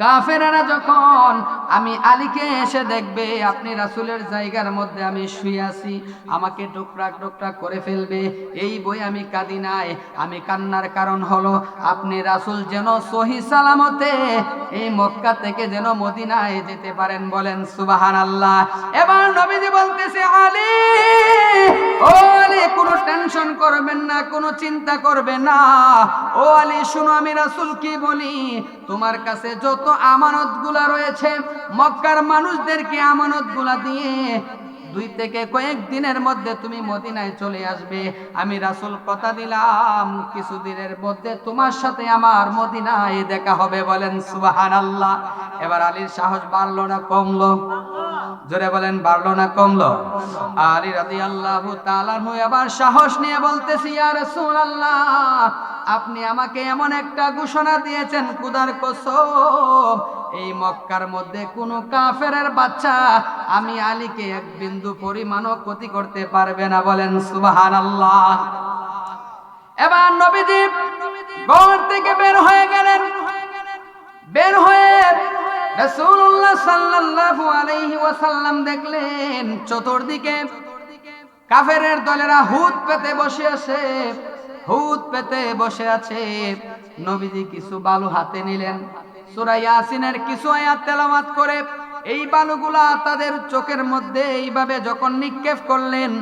কাফেররা যখন আমি আলীকে এসে দেখবে আপনি রাসূলের জায়গার মধ্যে আমি শুয়ে আছি, আমাকে টুকরা টুকরা করে ফেলবে। এই বই আমি কাঁদি নাই। আমি কান্নার কারণ হলো আপনি রাসূল যেন সহি সালামতে এই মক্কা থেকে যেন মদিনায় যেতে পারেন। বলেন সুবহানাল্লাহ। এবার নবীজি বলতেছে, আলী, ও আলী, কোনো টেনশন করবেন না, কোনো চিন্তা করবেন না। ও আলী, শুনো আমি রাসূল কি বলি। তোমার কাছে যত আমানতগুলা রয়েছে মক্কার মানুষদেরকে আমানতগুলা দিয়ে 2 থেকে কয়েক দিনের মধ্যে তুমি মদিনায় চলে আসবে। আমি রাসূল কথা দিলাম কিছুদিনের মধ্যে তোমার সাথে আমার মদিনায় দেখা হবে। বলেন সুবহানাল্লাহ। এবার আলীর সাহস বাড়লো না কমলো? জোরে বলেন, বাড়লো না কমলো? আলী রাদিয়াল্লাহু তাআলা এবার সাহস নিয়ে বলতেছি, ইয়া রাসূলুল্লাহ, আপনি আমাকে এমন একটা ঘোষণা দিয়েছেন, খোদার কসম, এই মক্কার মধ্যে কোন কাফেরের বাচ্চা আমি আলীকে এক বিন্দু পরিমাণও ক্ষতি করতে পারবে না। বলেন সুবহানাল্লাহ। এবার নবীজি ঘর থেকে বের হয়ে গেলেন। বের হয়ে রাসূলুল্লাহ সাল্লাল্লাহু আলাইহি ওয়াসাল্লাম দেখলেন চতুর্দিকে কাফেরের দলেরা হুদ পেতে বসে আছে, হুদ পেতে বসে আছে। নবীজি কিছু বালু হাতে নিলেন, সূরা ইয়াসিনের কিছু আয়াত তেলাওয়াত করে এই বালুগুলা তাদের চোখের মধ্যে এইভাবে যখন নিক্ষেপ করলেন,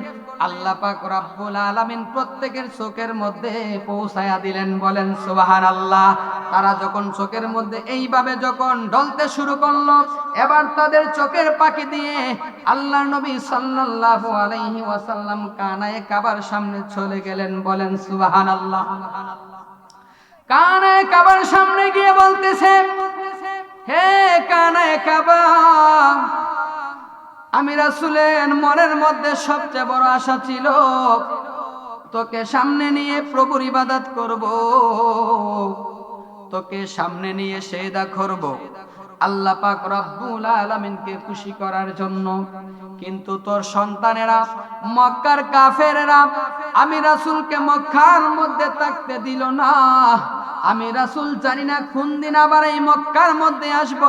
আল্লাহ পাক রব্বুল আলামিন প্রত্যেকের চোখের মধ্যে পৌঁছায়া দিলেন। বলেন সুবহানাল্লাহ। তারা যখন চোখের মধ্যে এইভাবে যখন ঢলতে শুরু করলো, এবার তাদের চোখের পাকি দিয়ে আল্লাহর নবী সাল্লাল্লাহু আলাইহি ওয়াসাল্লাম কানায়ে কাবার সামনে চলে গেলেন। বলেন সুবহানাল্লাহ। কানায়ে কাবার সামনে গিয়ে বলতেছে, হে কানায়ে কাবা, আমি রাসূলের মনের মধ্যে সবচেয়ে বড় আশা ছিল তোকে সামনে নিয়ে প্রভুর ইবাদত করব, তোকে সামনে নিয়ে সেজদা করব আল্লাহ পাক রব্বুল আলামিনকে খুশি করার জন্য। কিন্তু তোর সন্তানেরা মক্কার কাফেরেরা আমি রাসূলকে মক্কার মধ্যে থাকতে দিল না। আমি রাসূল জানি না কোন দিন আবার এই মক্কার মধ্যে আসব।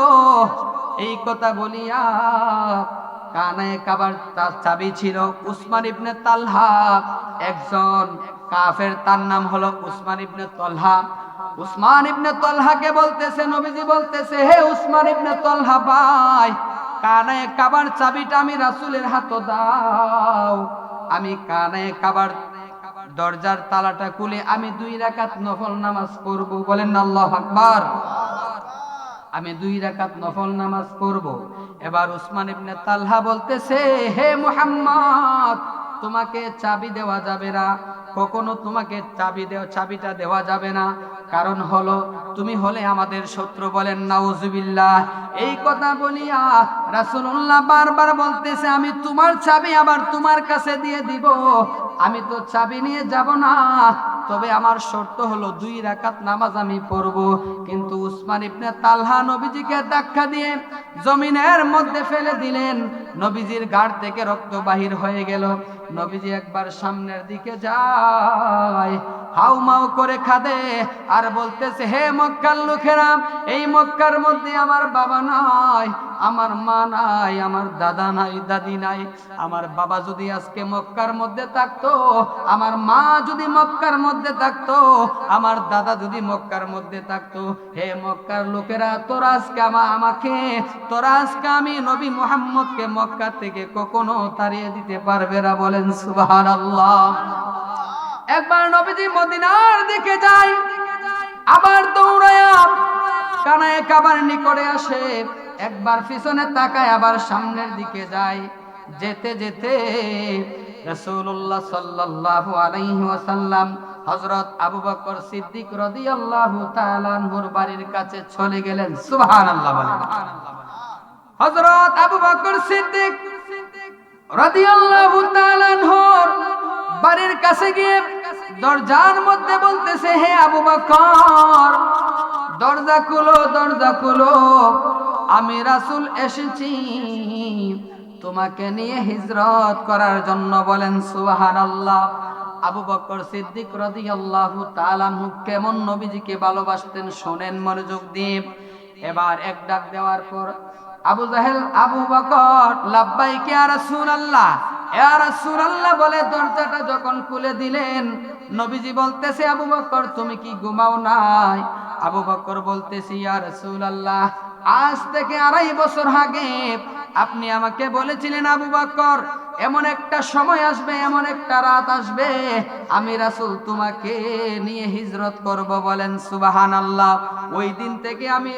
এই কথা বলিয়া কানায়ে কাবার চাবি ছিল উসমান ইবনে তালহা, একজন কাফের, তার নাম হলো উসমান ইবনে তালহা। উসমান ইবনে তালহাকে বলতেছে, নবীজি বলতেছে, হে উসমান ইবনে তালহা ভাই, কানায়ে কাবার চাবিটা আমি রাসূলের হাতে দাও। আমি কানায়ে কাবার দরজার তালাটা খুলে আমি 2 রাকাত নফল নামাজ পড়ব। বলেন না আল্লাহু আকবার। আমি 2 রাকাত নফল নামাজ পড়ব। এবার উসমান ইবনে তালহা বলতেছে, হে মুহাম্মদ, তোমাকে চাবি দেওয়া যাবে না, কখনো তোমাকে চাবিটা দেওয়া যাবে না। কারণ হলো তুমি হলে আমাদের শত্রু। বলেন নাউজুবিল্লাহ। এই কথা বলিয়া রাসূলুল্লাহ বারবার বলতেছে, আমি তোমার চাবি আবার তোমার কাছে দিয়ে দিব, আমি তো চাবি নিয়ে যাব না, তবে আমার শর্ত হলো 2 রাকাত নামাজ আমি পড়ব। কিন্তু উসমান ইবনে তালহা নবীজিকে ধাক্কা দিয়ে জমিনের মধ্যে ফেলে দিলেন। নবীজির গাড় থেকে রক্ত বাহির হয়ে গেল। নবীজি একবার সামনের দিকে যায়, হাউমাউ করে কাঁদে আর বলতেছে, হে মক্কার লোকেরা, এই মক্কার মধ্যে আমার বাবা নাই, আমার মা নাই, আমার দাদা নাই, দাদি নাই। আমার বাবা যদি আজকে মক্কার মধ্যে থাকতো, আমার মা যদি মক্কার মধ্যে থাকতো, আমার দাদা যদি মক্কার মধ্যে থাকতো, হে মক্কার লোকেরা, তোরা আজকে আমি নবী মুহাম্মদকে মক্কা থেকে কখনো তাড়িয়ে দিতে পারবে না। বলেন সুবহানাল্লাহ। একবার নবীজি মদিনার দিকে যায়, আবার দৌড়ায়া কানায় কাবার নিকটে আসে, একবার পিছনে তাকায়, আবার সামনের দিকে যায়। যেতে যেতে রাসূলুল্লাহ সাল্লাল্লাহু আলাইহি ওয়াসাল্লাম হযরত আবু বকর সিদ্দিক রাদিয়াল্লাহু তাআলা আনহুর বাড়ির কাছে চলে গেলেন। সুবহানাল্লাহ বলেন। হযরত আবু বকর সিদ্দিক রাদিয়াল্লাহু তাআলা আনহুর বাড়ির কাছে গিয়ে দরজার মধ্যে বলতেছে, হে আবু বকর, দরজা খুলো, দরজা খুলো, আমি রাসূল এসেছি তোমাকে নিয়ে হিজরত করার জন্য। বলেন সুবহানাল্লাহ। আবু বকর সিদ্দিক রাদিয়াল্লাহু তাআলা আনহু কেমন নবীজিকে ভালোবাসতেন শোনেন মনোযোগ দিয়ে। এবার এক ডাক দেওয়ার পর আবু জাহেল, আবু বকর, লাব্বাইক ইয়া রাসূলুল্লাহ, ইয়া রাসূলুল্লাহ বলে দরজাটা যখন খুলে দিলেন, নবীজি বলতেছে, আবু বকর তুমি কি ঘুমাও নাই? আবু বকর বলতেছে, ইয়া রাসূলুল্লাহ, আজ থেকে 2.5 বছর আগে আপনি আমাকে বলেছিলেন, আবু বকর, এমন একটা সময় আসবে, এমন একটা রাত আসবে, আমি রাসূল তোমাকে নিয়ে হিজরত করব। বলেন সুবহানাল্লাহ। ওই দিন থেকে আমি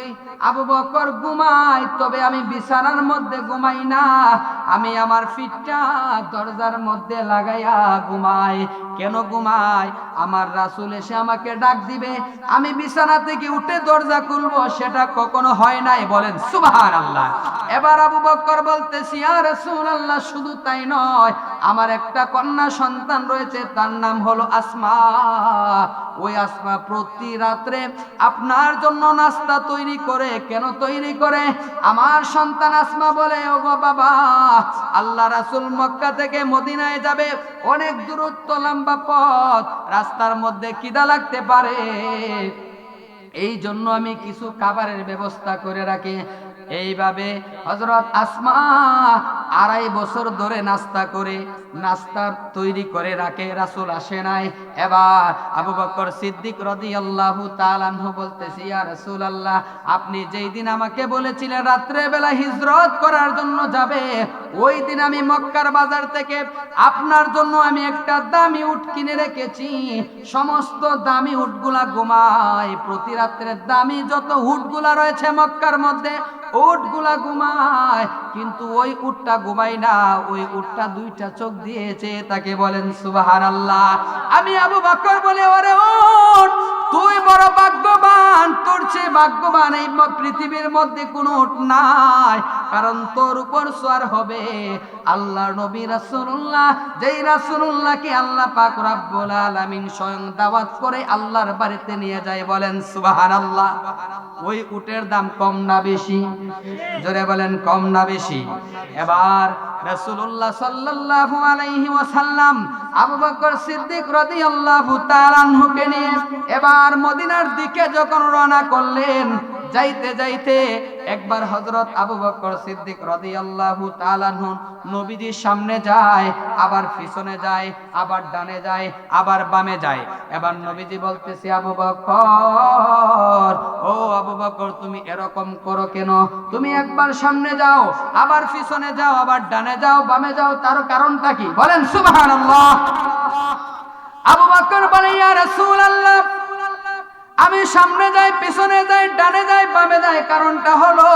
আবু বকর ঘুমাই, তবে আমি বিছানার মধ্যে ঘুমাই না, আমি আমার ফিটটা দরজার মধ্যে লাগাইয়া ঘুমাই। কেন ঘুমাই? আমার রাসূল এসে আমাকে ডাক দিবে, আমি বিছানা থেকে উঠে দরজা খুলবো, সেটা কখনো হয় নাই। বলেন সুবহানাল্লাহ। এবার আবু বকর বলতেছি, ইয়া রাসূলুল্লাহ, শুধু তাই নয়, আমার একটা কন্যা সন্তান রয়েছে, তার নাম হলো আসমা। ওই আসমা প্রতি রাত্রে আপনার জন্য নাস্তা তৈরি করে। কেন তৈরি করে? আমার সন্তান আসমা বলে, ওগো বাবা, আল্লাহ রাসূল মক্কা থেকে মদিনায় যাবে, অনেক দূরত্ব, লম্বা পথ, রাস্তার মধ্যে খিদা লাগতে পারে, এই জন্য আমি কিছু খাবারের ব্যবস্থা করে রাখি। এইভাবে হযরত আসমা 2.5 বছর ধরে নাস্তা তৈরি করে রাখে। রাসূল আসে নাই। এবার আবু বকর সিদ্দিক রাদিয়াল্লাহু তাআলা আনহু বলতেছে, ইয়া রাসূলুল্লাহ, আপনি যেই দিন আমাকে বলেছিলেন রাত্রে বেলা হিজরত করার জন্য যাবে, ওই দিন আমি মক্কার বাজার থেকে আপনার জন্য আমি একটা দামি উট কিনে রেখেছি। সমস্ত দামি উটগুলা ঘুমায়, প্রতি রাত্রে দামি যত উটগুলা রয়েছে মক্কার মধ্যে, উটগুলা ঘুমায়, কিন্তু ওই উটটা ঘুমায় না, ওই উটটা 2টা চোখ দিয়েছে তাকে। বলেন সুবহানাল্লাহ। আমি আবু বকর বলে, ওরে উট, তুই বড় ভাগ্যবান, তোর চেয়ে ভাগ্যবান এই পৃথিবীর মধ্যে কোনো উট নাই, কারণ তোর উপর সওয়ার হবে আল্লাহর নবী রাসূলুল্লাহ, যেই রাসূলুল্লাহকে আল্লাহ পাক রব্বুল আলামিন স্বয়ং দাওয়াত করে আল্লাহর বাড়িতে নিয়ে যায়। বলেন সুবহানাল্লাহ। ওই উটের দাম কম না বেশি? জোরে বলেন, কম না বেশি? এবার রাসূলুল্লাহ সাল্লাল্লাহু আলাইহি ওয়াসাল্লাম আবু বকর সিদ্দিক রাদিয়াল্লাহু তাআলা আনহুকে নিয়ে এবার মদিনার দিকে যখন রওনা করলেন, যাইতে যাইতে একবার হযরত আবু বকর সিদ্দিক রাদিয়াল্লাহু তাআলা আনহু নবীজির সামনে যায়, আবার পিছনে যায়, আবার ডানে যায়, আবার বামে যায়। এবার নবীজি বলতেছে, আবু বকর, ও আবু বকর, তুমি এরকম করো কেন? তুমি একবার সামনে যাও, আবার পিছনে যাও, আবার ডানে যাও, বামে যাও, তার কারণটা কি? বলেন সুবহানাল্লাহ। আবু বকর বলে, ইয়া রাসূলুল্লাহ, আমি সামনে যাই, পিছনে যাই, ডানে যাই, বামে যাই, কারণটা হলো,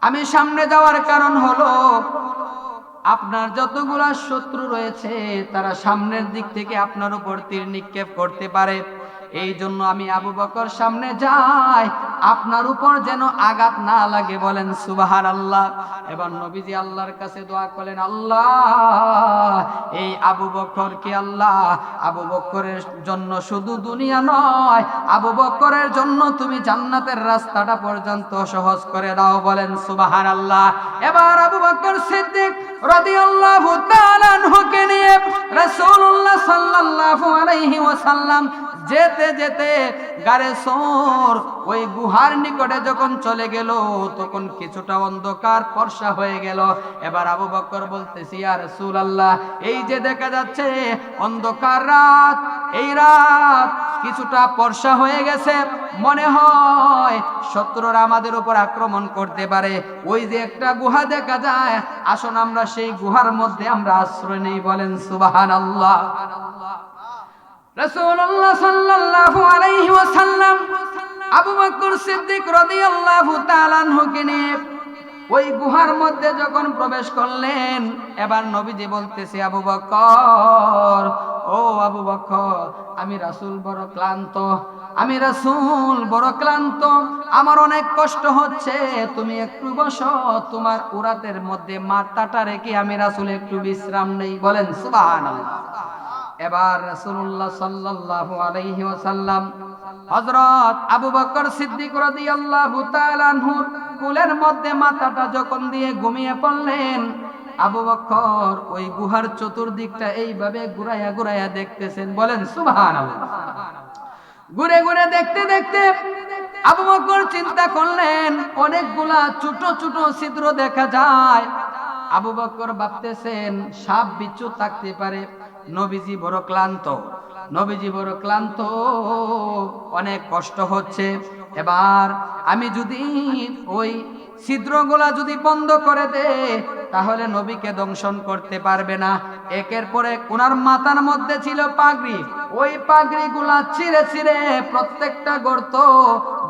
আমি সামনে যাওয়ার কারণ হলো আপনার যতগুলা শত্রু রয়েছে তারা সামনের দিক থেকে আপনার উপর তীর নিক্ষেপ করতে পারে। এই জন্য আমি আবু বকর সামনে যাই, আপনার উপর যেন আঘাত না লাগে। বলেন সুবহানাল্লাহ। এবার নবীজি আল্লাহর কাছে দোয়া করলেন, আল্লাহ, এই আবু বকরকে আল্লাহ, আবু বকরের জন্য শুধু দুনিয়া নয়, আবু বকরের জন্য তুমি জান্নাতের রাস্তাটা পর্যন্ত সহজ করে দাও। বলেন সুবহানাল্লাহ। এবার আবু বকর সিদ্দিক রাদিয়াল্লাহু তাআলা আনহুকে নিয়ে রাসূলুল্লাহ সাল্লাল্লাহু আলাইহি ওয়াসাল্লাম যেতে যেতে গারে সওর ওই গুহার নিকটে যখন চলে গেল, তখন কিছুটা অন্ধকার ফর্সা হয়ে গেল। এবার আবু বকর বলতেছি, ইয়া রাসূলুল্লাহ, এই যে দেখা যাচ্ছে অন্ধকার রাত, এই রাত কিছুটা ফর্সা হয়ে গেছে, মনে হয় শত্রুরা আমাদের উপর আক্রমণ করতে পারে। ওই যে একটা গুহা দেখা যায়, আসুন আমরা সেই গুহার মধ্যে আমরা আশ্রয় নেই। বলেন সুবহানাল্লাহ। রাসূলুল্লাহ সাল্লাল্লাহু আলাইহি ওয়াসাল্লাম আবু বকর সিদ্দিক রাদিয়াল্লাহু তাআলা আনহুকে নিয়ে ওই গুহার মধ্যে যখন প্রবেশ করলেন, এবার নবীজি বলতেছে, আবু বকর, ও আবু বকর, আমি রাসূল বড় ক্লান্ত, আমি রাসূল বড় ক্লান্ত, আমার অনেক কষ্ট হচ্ছে, তুমি একটু বসো, তোমার উরাতের মধ্যে মাথাটা রেখে আমি রাসূল একটু বিশ্রাম নেই। বলেন সুবহানাল্লাহ। এবার রাসূলুল্লাহ সাল্লাল্লাহু আলাইহি ওয়াসাল্লাম হযরত আবু বকর সিদ্দিক রাদিয়াল্লাহু তাআলা আনহুর কোলের মধ্যে মাথাটা যখন দিয়ে ঘুমিয়ে পড়লেন, আবু বকর ওই গুহার চতুর্দিকটা এইভাবে ঘুরাইয়া ঘুরাইয়া দেখতেছেন। বলেন সুবহানাল্লাহ। ঘুরে ঘুরে দেখতে দেখতে আবু বকর চিন্তা করলেন, অনেকগুলা ছোট ছোট ছিদ্র দেখা যায়। আবু বকর ভাবতেছেন সাপ বিচ্ছু থাকতে পারে। নবীজি বড় ক্লান্ত, নবীজি বড় ক্লান্ত, অনেক কষ্ট হচ্ছে। এবার আমি যদি ওই ছিদ্রগুলা যদি বন্ধ করে দে, তাহলে নবীকে দংশন করতে পারবে না। একের পর এক ওনার মাথার মধ্যে ছিল পাগড়ি, ওই পাগড়িগুলা ছিঁড়ে ছিঁড়ে প্রত্যেকটা গর্ত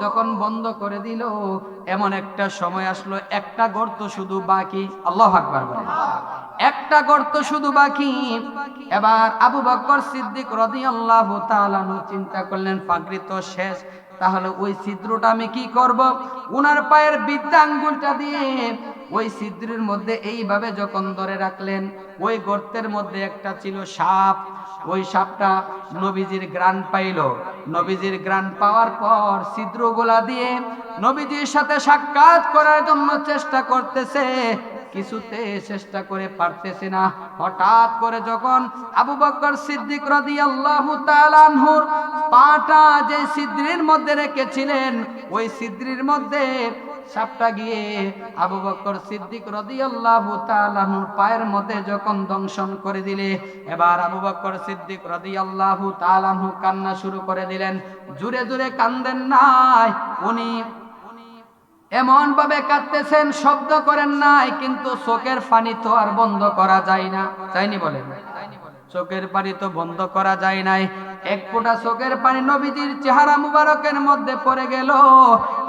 যখন বন্ধ করে দিল, এমন একটা সময় আসলো একটা গর্ত শুধু বাকি। আল্লাহু আকবার বলেন। একটা গর্ত শুধু বাকি। এবার আবু বকর সিদ্দিক রাদিয়াল্লাহু তাআলা চিন্তা করলেন, পাগড়ি তো শেষ, তাহলে ওই ছিদ্রটা আমি কি করব? উনার পায়ের বৃদ্ধা আঙ্গুলটা দিয়ে ওই ছিদ্রের মধ্যে এইভাবে যখন ধরে রাখলেন, ওই গর্তের মধ্যে একটা ছিল সাপ। ওই সাপটা নবীজির ঘ্রাণ পাইল। নবীজির ঘ্রাণ পাওয়ার পর ছিদ্রগুলা দিয়ে নবীজির সাথে সাক্ষাৎ করার জন্য চেষ্টা করতেছে, কিছুতে চেষ্টা করে পারতেছে না। হঠাৎ করে যখন আবু বকর সিদ্দিক রাদিয়াল্লাহু তাআলা আনহুর পাটা যে ছিদ্রের মধ্যে রেখেছিলেন, ওই ছিদ্রের মধ্যে সাপটা গিয়ে আবু বকর সিদ্দিক রাদিয়াল্লাহু তাআলা আনহুর পায়ের মধ্যে যখন দংশন করে দিলে, এবার আবু বকর সিদ্দিক রাদিয়াল্লাহু তাআলা আনহু কান্না শুরু করে দিলেন। জোরে জোরে কান্দেন নাই, উনি এমন ভাবে কাঁদতেছেন, শব্দ করেন নাই, কিন্তু চোখের পানি তো আর বন্ধ করা যায় না। যায়নি? বলেন, চোখের পানি তো বন্ধ করা যায় নাই। এক ফোঁটা চোখের পানি নবীজির চেহারা মুবারকের মধ্যে পড়ে গেল।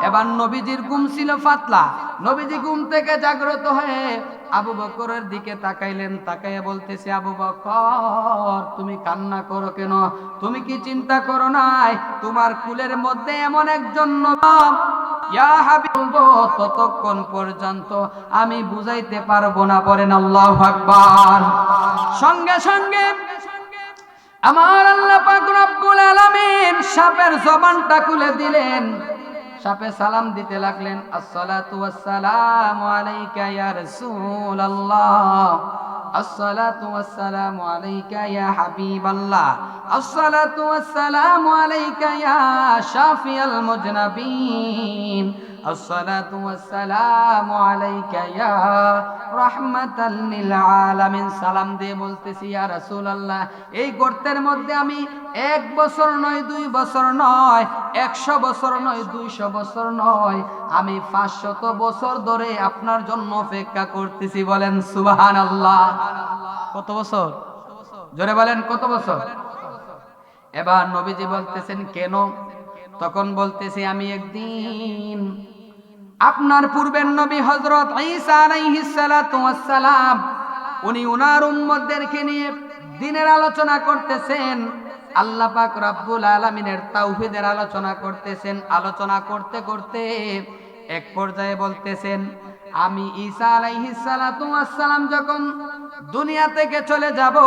এবার নবীজির ঘুম ছিল পাতলা। নবীজি ঘুম থেকে জাগ্রত হয়ে আবু বকরের দিকে তাকাইলেন, তাকাইয়া বলতেছে, আবু বকর, তুমি কান্না করো কেন? তুমি কি চিন্তা করো নাই তোমার কুলের মধ্যে এমন একজন নবী, ইয়া হাবিব, ততক্ষণ পর্যন্ত আমি বুঝাইতে পারবো না। পড়েন আল্লাহু আকবার। সঙ্গে সঙ্গে আমার আল্লাহ পাক রব্বুল আলামিন সাপের জবানটা খুলে দিলেন। সাপে সালাম দিতে লাগলেন, আসসালাতু ওয়াসসালামু আলাইকা ইয়া রাসূলুল্লাহ, আসসালাতু ওয়াসসালামু আলাইকা ইয়া হাবিবাল্লাহ, আসসালাতু ওয়াসসালামু আলাইকা ইয়া শাফিয়াল মুজনাবিন, আসসালাতু ওয়াসসালামু আলাইকা ইয়া রাহমাতাল লিল আলামিন। সালাম দিয়ে বলতেছি, ইয়া রাসূলুল্লাহ, এই গর্তের মধ্যে আমি 1 বছর নয়, 2 বছর নয়, 100 বছর নয়, 200 বছর নয়, আমি 500 বছর ধরে আপনার জন্য অপেক্ষা করতেছি। বলেন সুবহানাল্লাহ। কত বছর? জোরে বলেন কত বছর? এবার নবীজি বলতেছেন কেন? তখন বলতেছি আমি একদিন আপনার পূর্বের নবী হযরত ঈসা আলাইহিস সালাতু ওয়াস সালাম উনি উনার উম্মতদেরকে নিয়ে দ্বীনের আলোচনা করতেছেন, আল্লাহ পাক রব্বুল আলামিনের তাওহীদের আলোচনা করতেছেন। আলোচনা করতে করতে এক পর্যায়ে বলতেছেন, আমি ঈসা আলাইহিস সালাতু ওয়াস সালাম যখন দুনিয়া থেকে চলে যাব,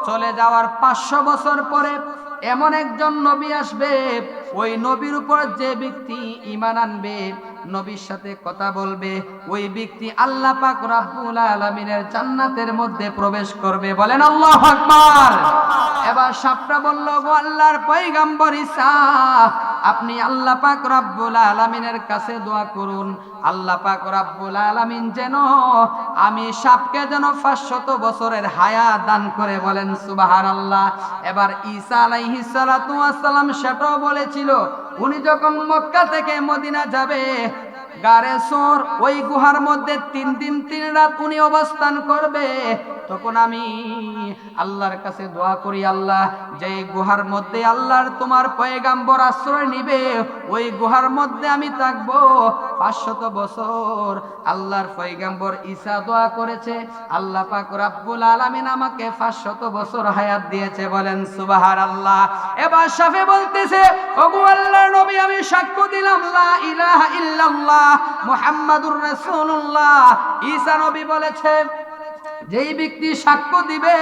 চলে যাওয়ার 500 বছর পরে এমন একজন নবী আসবে, ওই নবীর উপর যে ব্যক্তি ঈমান আনবে, নবীর সাথে কথা বলবে, ওই ব্যক্তি আল্লাহ পাক রব্বুল আলামিনের জান্নাতের মধ্যে প্রবেশ করবে। বলেন আল্লাহু আকবার। এবার সাপটা বলল, গো আল্লাহর পয়গম্বর ঈসা, আপনি আল্লাহ পাক রব্বুল আলামিনের কাছে দোয়া করুন, আল্লাহ পাক রব্বুল আলামিন যেন আমি সাপকে যেন 500 বছরের হায়াত দান করে। বলেন সুবহানাল্লাহ। এবার ঈসা আলাইহিস সালাতু ওয়াস সালাম সেটাও বলেছিল, উনি যখন মক্কা থেকে মদিনা যাবে, গারে সোর ওই গুহার মধ্যে 3 দিন 3 রাত উনি অবস্থান করবে। তখন আমি আল্লাহর কাছে দোয়া করি, আল্লাহ যে গুহার মধ্যে আল্লাহর তোমার পয়গাম্বর আশ্রয় নিবে, ওই গুহার মধ্যে আমি থাকবো 500 বছর। আল্লাহর পয়গাম্বর ঈসা দোয়া করেছে, আল্লাহ পাক রব্বুল আলামিন আমাকে 500 বছর হায়াত দিয়েছে। বলেন সুবহানাল্লাহ। এবার সাফে বলতেছে, ওগো আল্লাহর নবী, আমি সাক্ষ্য দিলাম লা ইলাহা ইল্লাল্লাহ মুহাম্মাদুর রাসূলুল্লাহ। ঈসা নবী বলেছে, যেই ব্যক্তি সাক্ষ্য দিবে,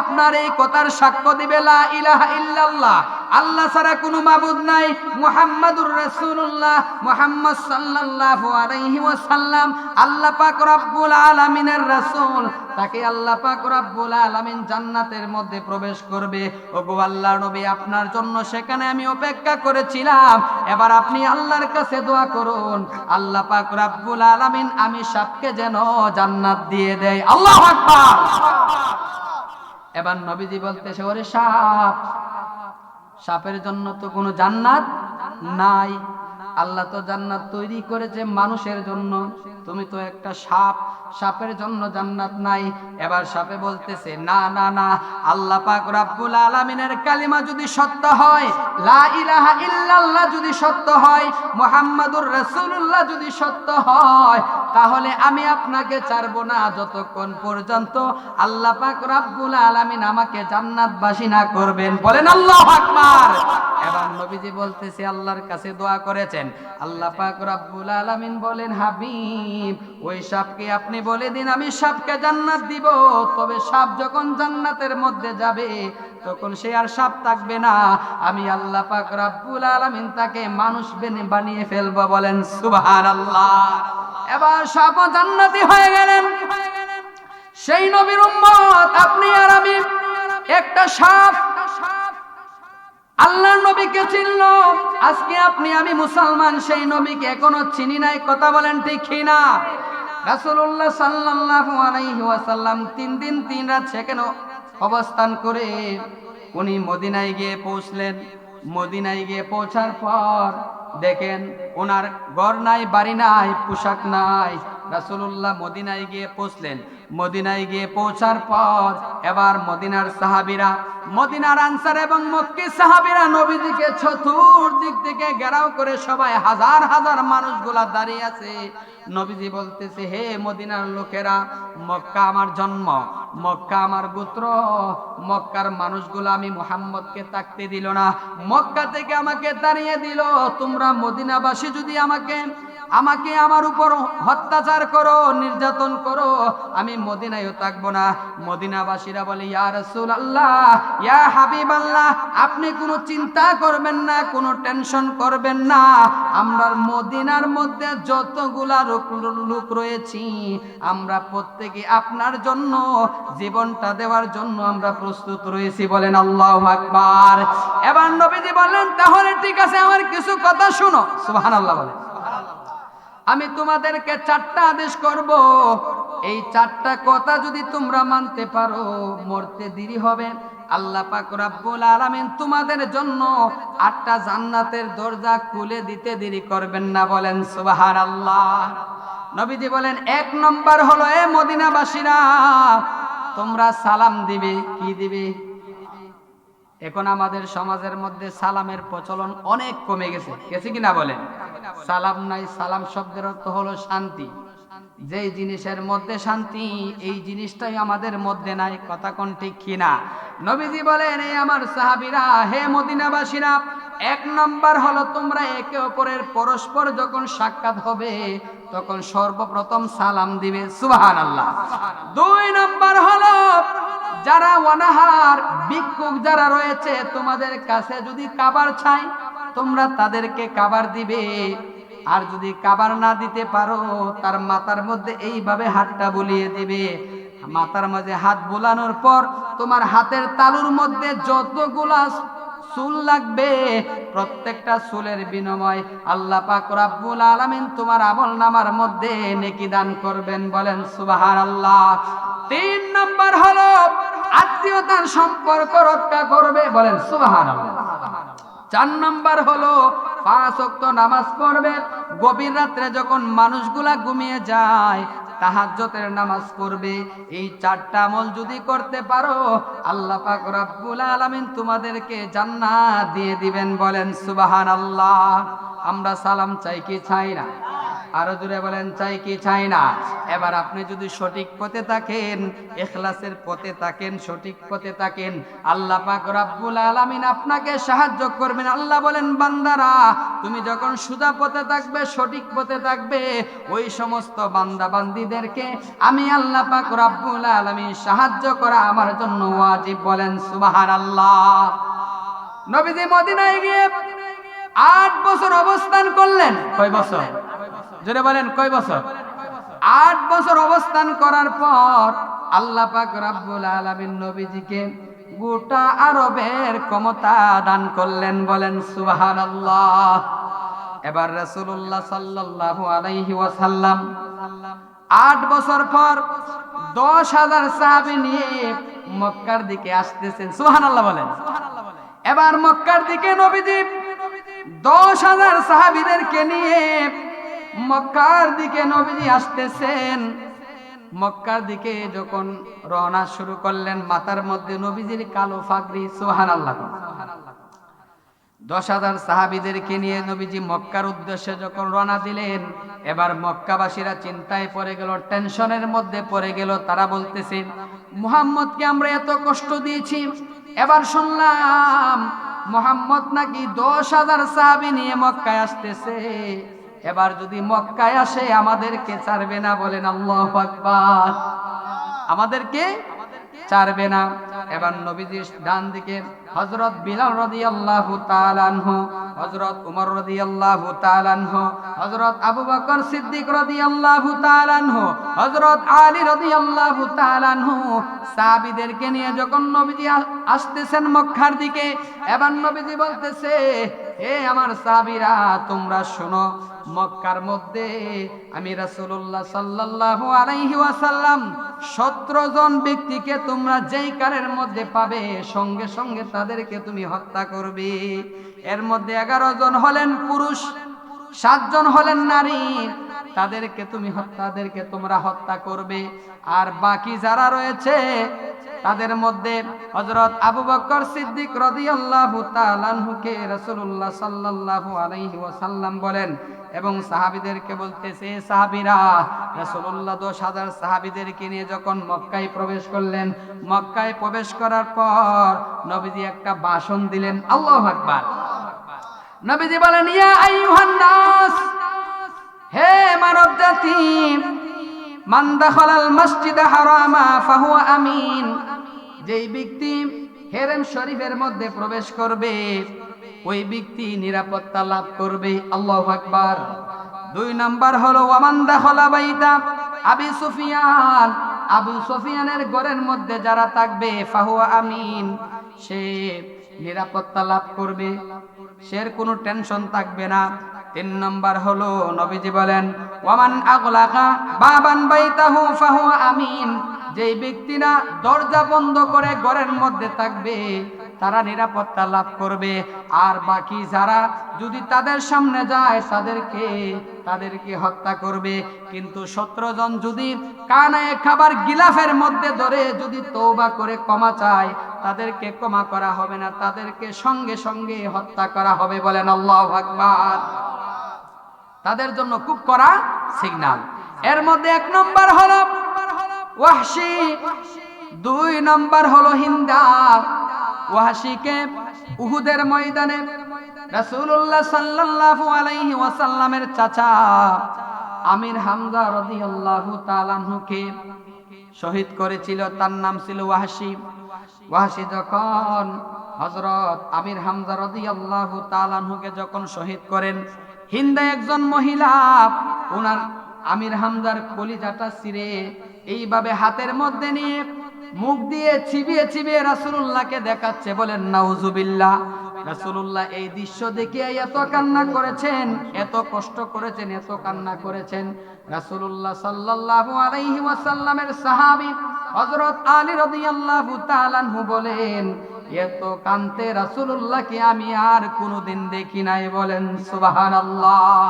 আপনার এই কথার সাক্ষ্য দিবে লা ইলাহা ইল্লাল্লাহ, আল্লাহ ছাড়া কোনো মাবুদ নাই, মুহাম্মাদুর রাসূলুল্লাহ, মুহাম্মদ সাল্লাল্লাহু আলাইহি ওয়াসাল্লাম আল্লাহ পাক রব্বুল আলামিনের রাসূল, তাকে আল্লাহ পাক রব্বুল আলামিন জান্নাতের মধ্যে প্রবেশ করবে। ওগো আল্লাহর নবী, আপনার জন্য সেখানে আমি অপেক্ষা করেছিলাম, এবার আপনি আল্লাহর কাছে দোয়া করুন, আল্লাহ পাক রব্বুল আলামিন আমি সাপকে যেন জান্নাত দিয়ে দেয়। আল্লাহু আকবার। এবার নবীজি বলতেছে, ওরে সাপ, সাপের জন্য তো কোনো জান্নাত নাই, আল্লাহ তো জান্নাত তৈরি করেছে মানুষের জন্য, তুমি তো একটা সাপ, সাপের জন্য জান্নাত নাই। এবার সাপে বলতেছে, না না না, আল্লাহ পাক রব্বুল আলামিনের কালিমা যদি সত্য হয়, লা ইলাহা ইল্লাল্লাহ যদি সত্য হয়, মুহাম্মাদুর রাসূলুল্লাহ যদি সত্য হয়, তাহলে আমি আপনাকে ছাড়বো না যতক্ষণ পর্যন্ত আল্লাহ পাক রব্বুল আলামিন আমাকে জান্নাতবাসী না করবেন। বলেন আল্লাহু আকবার। এবার নবীজি বলতেছে, আল্লাহর কাছে দোয়া করেছেন, আল্লাহ পাক রব্বুল আলামিন বলেন, হাবিব ওই সাপকে আপনি বলে দিন আমি সাপকে জান্নাত দিব, তবে সাপ যখন জান্নাতের মধ্যে যাবে তখন সে আর সাপ থাকবে না, আমি আল্লাহ পাক রব্বুল আলামিন তাকে মানুষ বানিয়ে ফেলবো। বলেন সুবহানাল্লাহ। এবার সাপ জান্নাতি হয়ে গেলেন। সেই নবীর উম্মত আপনি আর আমি, একটা সাপ আল্লাহর নবীকে চিনল, আজকে আপনি আমি মুসলমান, সেই নবীকে এখনো চিনি নাই। কথা বলেন ঠিক কিনা? রাসূলুল্লাহ সাল্লাল্লাহু আলাইহি ওয়াসাল্লাম 3 দিন 3 রাত সেখানে অবস্থান করে উনি মদিনায় গিয়ে পৌঁছলেন। মদিনায় গিয়ে পৌঁছার পর দেখেন ওনার ঘর নাই, বাড়ি নাই, পোশাক নাই। রাসূলুল্লাহ মদিনায় গিয়ে পৌঁছলেন। মদিনায় গিয়ে পৌঁছার পর এবার মদিনার সাহাবীরা, মদিনার আনসার এবং মক্কি সাহাবীরা নবীজিকে চতুর্দিক থেকে ঘেরাও করে, সবাই হাজার হাজার মানুষগুলা দাঁড়িয়ে আছে। নবীজি বলতেছে, হে মদিনার লোকেরা, মক্কা আমার জন্ম, মক্কা আমার গোত্র, মক্কার মানুষগুলো আমি মুহাম্মদকে তাকতে দিল না, মক্কা থেকে আমাকে তাড়িয়ে দিল। তোমরা মদিনাবাসী যদি আমাকে আমার উপর অত্যাচার করো, নির্যাতন করো, আমি মদিনায়ও থাকবো না। মদিনাবাসীরা বলে, ইয়া রাসূলুল্লাহ, ইয়া হাবিবাল্লাহ, আপনি কোনো চিন্তা করবেন না, কোনো টেনশন করবেন না, আমরা মদিনার মধ্যে যতগুলা লোক রয়েছি আমরা প্রত্যেকে আপনার জন্য জীবনটা দেওয়ার জন্য আমরা প্রস্তুত রয়েছি। বলেন আল্লাহু আকবার। এবার নবীজি বললেন, তাহলে ঠিক আছে, আমার কিছু কথা শুনো। সুবহানাল্লাহ বলেন। আমি তোমাদেরকে 4টা আদেশ করব, এই 4টা কথা যদি তোমরা মানতে পারো, মরতে দেরি হবে, আল্লাহ পাক রব্বুল আলামিন তোমাদের জন্য 8টা জান্নাতের দরজা খুলে দিতে দেরি করবেন না। বলেন সুবহানাল্লাহ। নবীজি বলেন, 1 নম্বর হলো, এ মদিনাবাসীরা, তোমরা সালাম দিবে। কি দিবে? এখন আমাদের সমাজের মধ্যে সালামের প্রচলন অনেক কমে গেছে, গেছে কিনা বলেন? সালাম নাই, সালাম শব্দের অর্থ হলো শান্তি। যেই জিনিসের মধ্যে শান্তি, এই জিনিসটাই আমাদের মধ্যে নাই। কথা কোন ঠিক কিনা? নবীজি বলেন, এই আমার সাহাবীরা, হে মদিনাবাসীরা, এক নাম্বার হলো তোমরা একে অপরের পরস্পর যখন সাক্ষাৎ হবে তখন সর্বপ্রথম সালাম দিবে। সুবহানাল্লাহ। দুই নাম্বার হলো যারা অনাহার ভিক্ষুক যারা রয়েছে, তোমাদের কাছে যদি খাবার চাই তোমরা তাদেরকে খাবার দিবে। আর যদি খাবার না দিতে পারো তার মাথার মধ্যে এইভাবে হাতটা বুলিয়ে দিবে। মাথার মধ্যে হাত বুলানোর পর তোমার হাতের তালুর মধ্যে যতগুলা চুল লাগবে প্রত্যেকটা চুলের বিনিময় আল্লাহ পাক রব্বুল আলামিন তোমার আমলনামার মধ্যে নেকি দান করবেন। বলেন সুবহানাল্লাহ। তিন নাম্বার হলো আত্মীয়তার সম্পর্ক রক্ষা করবে। বলেন সুবহানাল্লাহ। চার নাম্বার হলো 5 ওয়াক্ত নামাজ পড়বে। গভীর রাত্রে যখন মানুষগুলা ঘুমিয়ে যায় তাহাজ্জুদের নামাজ পড়বে। এই চারটা আমল যদি করতে পারো আল্লাহ পাক রব্বুল আলামিন তোমাদেরকে জান্নাত দিয়ে দিবেন। বলেন সুবহানাল্লাহ। আমরা সালাম চাই কি চাই না? আরো জোরে বলেন, চাই কি চাই না? এবার আপনি যদি সঠিক পথে থাকেন, ইখলাসের পথে থাকেন, সঠিক পথে থাকেন, আল্লাহ পাক রব্বুল আলামিন আপনাকে সাহায্য করবেন। আল্লাহ বলেন, বান্দারা তুমি যখন সোজা পথে থাকবে, সঠিক পথে থাকবে, ওই সমস্ত বান্দা বান্দীদেরকে আমি আল্লাহ পাক রব্বুল আলামিন সাহায্য করা আমার জন্য ওয়াজিব। বলেন সুবহানাল্লাহ। নবীজি মদিনায় গিয়ে 8 বছর অবস্থান করলেন। কয় বছর? জোরে বলেন, কয় বছর? 8 বছর অবস্থান করার পর আল্লাহ পাক রব্বুল আলামিন নবীজিকে গোটা আরবের ক্ষমতা দান করলেন। বলেন সুবহানাল্লাহ। এবার রাসূলুল্লাহ সাল্লাল্লাহু আলাইহি ওয়াসাল্লাম 8 বছর পর 10,000 সাহাবী নিয়ে মক্কার দিকে আসতেছেন। সুবহানাল্লাহ বলেন। এবার মক্কার দিকে নবীজি 10,000 সাহাবীদেরকে নিয়ে মক্কার দিকে নবীজি আসতেছেন। মক্কার দিকে যখন রওনা শুরু করলেন, মাথার মধ্যে নবীজির কালো পাগড়ি। সুবহানাল্লাহ। 10,000 সাহাবীদেরকে নিয়ে নবীজি মক্কার উদ্দেশ্যে যখন রওনা দিলেন, এবার মক্কাবাসীরা চিন্তায় পড়ে গেল, টেনশনের মধ্যে পড়ে গেল। তারা বলতেছে, মুহাম্মদকে আমরা এত কষ্ট দিয়েছি, এবার শুনলাম মুহাম্মদ নাকি 10,000 সাহাবী নিয়ে মক্কায় আসতেছে। এবার যদি মক্কায় আসে আমাদেরকে ছাড়বে না। বলেন আল্লাহু আকবার। আমাদেরকে ছাড়বে না। এবার নবীজির ডান দিকে হযরত বিলাল রাদিয়াল্লাহু তাআলা আনহু, হযরত উমর রাদিয়াল্লাহু তাআলা আনহু, হযরত আবু বকর সিদ্দিক রাদিয়াল্লাহু তাআলা আনহু, হযরত আলী রাদিয়াল্লাহু তাআলা আনহু সাহাবীদেরকে নিয়ে যখন নবীজি আসতেছেন মক্কার দিকে, এবার নবীজি বলতেছে, হে আমার সাহাবীরা তোমরা শোনো, মক্কার মধ্যে আমি রাসূলুল্লাহ সাল্লাল্লাহু আলাইহি ওয়াসাল্লাম 17 জন ব্যক্তিকে তোমরা যেই কারের মধ্যে পাবে সঙ্গে সঙ্গে তাদেরকে তুমি হত্যা করবে। এর মধ্যে 11 জন হলেন পুরুষ, 7 জন হলেন নারী। তাদেরকে তোমরা হত্যা করবে। আর বাকি যারা রয়েছে তাদের মধ্যে হযরত আবু বকর সিদ্দিক রাদিয়াল্লাহু তাআলা আনহুকে রাসূলুল্লাহ সাল্লাল্লাহু আলাইহি ওয়াসাল্লাম বলেন এবং সাহাবীদেরকে বলতেছে, সাহাবীরা রাসূলুল্লাহ 10,000 সাহাবীদেরকে নিয়ে যখন মক্কায় প্রবেশ করলেন, মক্কায় প্রবেশ করার পর নবীজি একটা ভাষণ দিলেন। আল্লাহু আকবার। নবীজি বলেন, ইয়া আইয়ুহান নাস, হে মানব জাতি, মান দাখালাল মসজিদ হারামা ফাহুয়া আমিন। যেই ব্যক্তি হেরেম শরীফের মধ্যে প্রবেশ করবে ওই ব্যক্তি নিরাপত্তা লাভ করবে। আল্লাহু আকবার। 2 নাম্বার হলো ওয়ামান দাখালা বাইতা আবি সুফিয়ান, আবু সুফিয়ানের ঘরের মধ্যে যারা থাকবে ফাহুয়া আমিন, সে নিরাপত্তা লাভ করবে, সে কোনো টেনশন থাকবে না। 3 নাম্বার হলো নবীজি বলেন, ওয়ামান আগলাকা বাবান বাইতাহু ফাহুয়া আমিন। যেই ব্যক্তিরা দরজা বন্ধ করে ঘরের মধ্যে থাকবে তারা নিরাপত্তা লাভ করবে। আর বাকি যারা যদি তাদের সামনে যায় তাদেরকে হত্যা করবে। কিন্তু 17 জন যদি কানায় খাবার গিলাফের মধ্যে ধরে যদি তওবা করে ক্ষমা চায়, তাদেরকে ক্ষমা করা হবে না, তাদেরকে সঙ্গে সঙ্গে হত্যা করা হবে। বলেন আল্লাহু আকবার। তাদের জন্য খুব কড়া সিগন্যাল। এর মধ্যে 1 নম্বর হলো ওয়াহশী, 2 নম্বর হলো হিন্দা। ওয়াহশীকে উহুদের ময়দানে রাসূলুল্লাহ সাল্লাল্লাহু আলাইহি ওয়াসাল্লামের চাচা আমির হামজা রাদিয়াল্লাহু তাআলা আনহুকে শহীদ করেছিল। তার নাম ছিল ওয়াহশী। ওয়াহশী যখন হযরত আমির হামজা রাদিয়াল্লাহু তাআলা আনহুকে যখন শহীদ করেন, হিন্দা একজন মহিলা ওনার আমির হামজার কলিজাটা ছিঁড়ে এইভাবে হাতের মধ্যে নিয়ে মুখ দিয়ে চিবিয়ে চিবিয়ে রাসূলুল্লাহকে দেখাচ্ছে। বলেন নাউজুবিল্লাহ। রাসূলুল্লাহ এই দৃশ্য দেখে এত কান্না করেছেন, এত কষ্ট করেছেন, এত কান্না করেছেন। রাসূলুল্লাহ সাল্লাল্লাহু আলাইহি ওয়াসাল্লামের সাহাবী হযরত আলী রাদিয়াল্লাহু তাআলা আনহু বলেন, এত কাঁদতে রাসূলুল্লাহকে আমি আর কোনোদিন দেখি নাই। বলেন সুবহানাল্লাহ।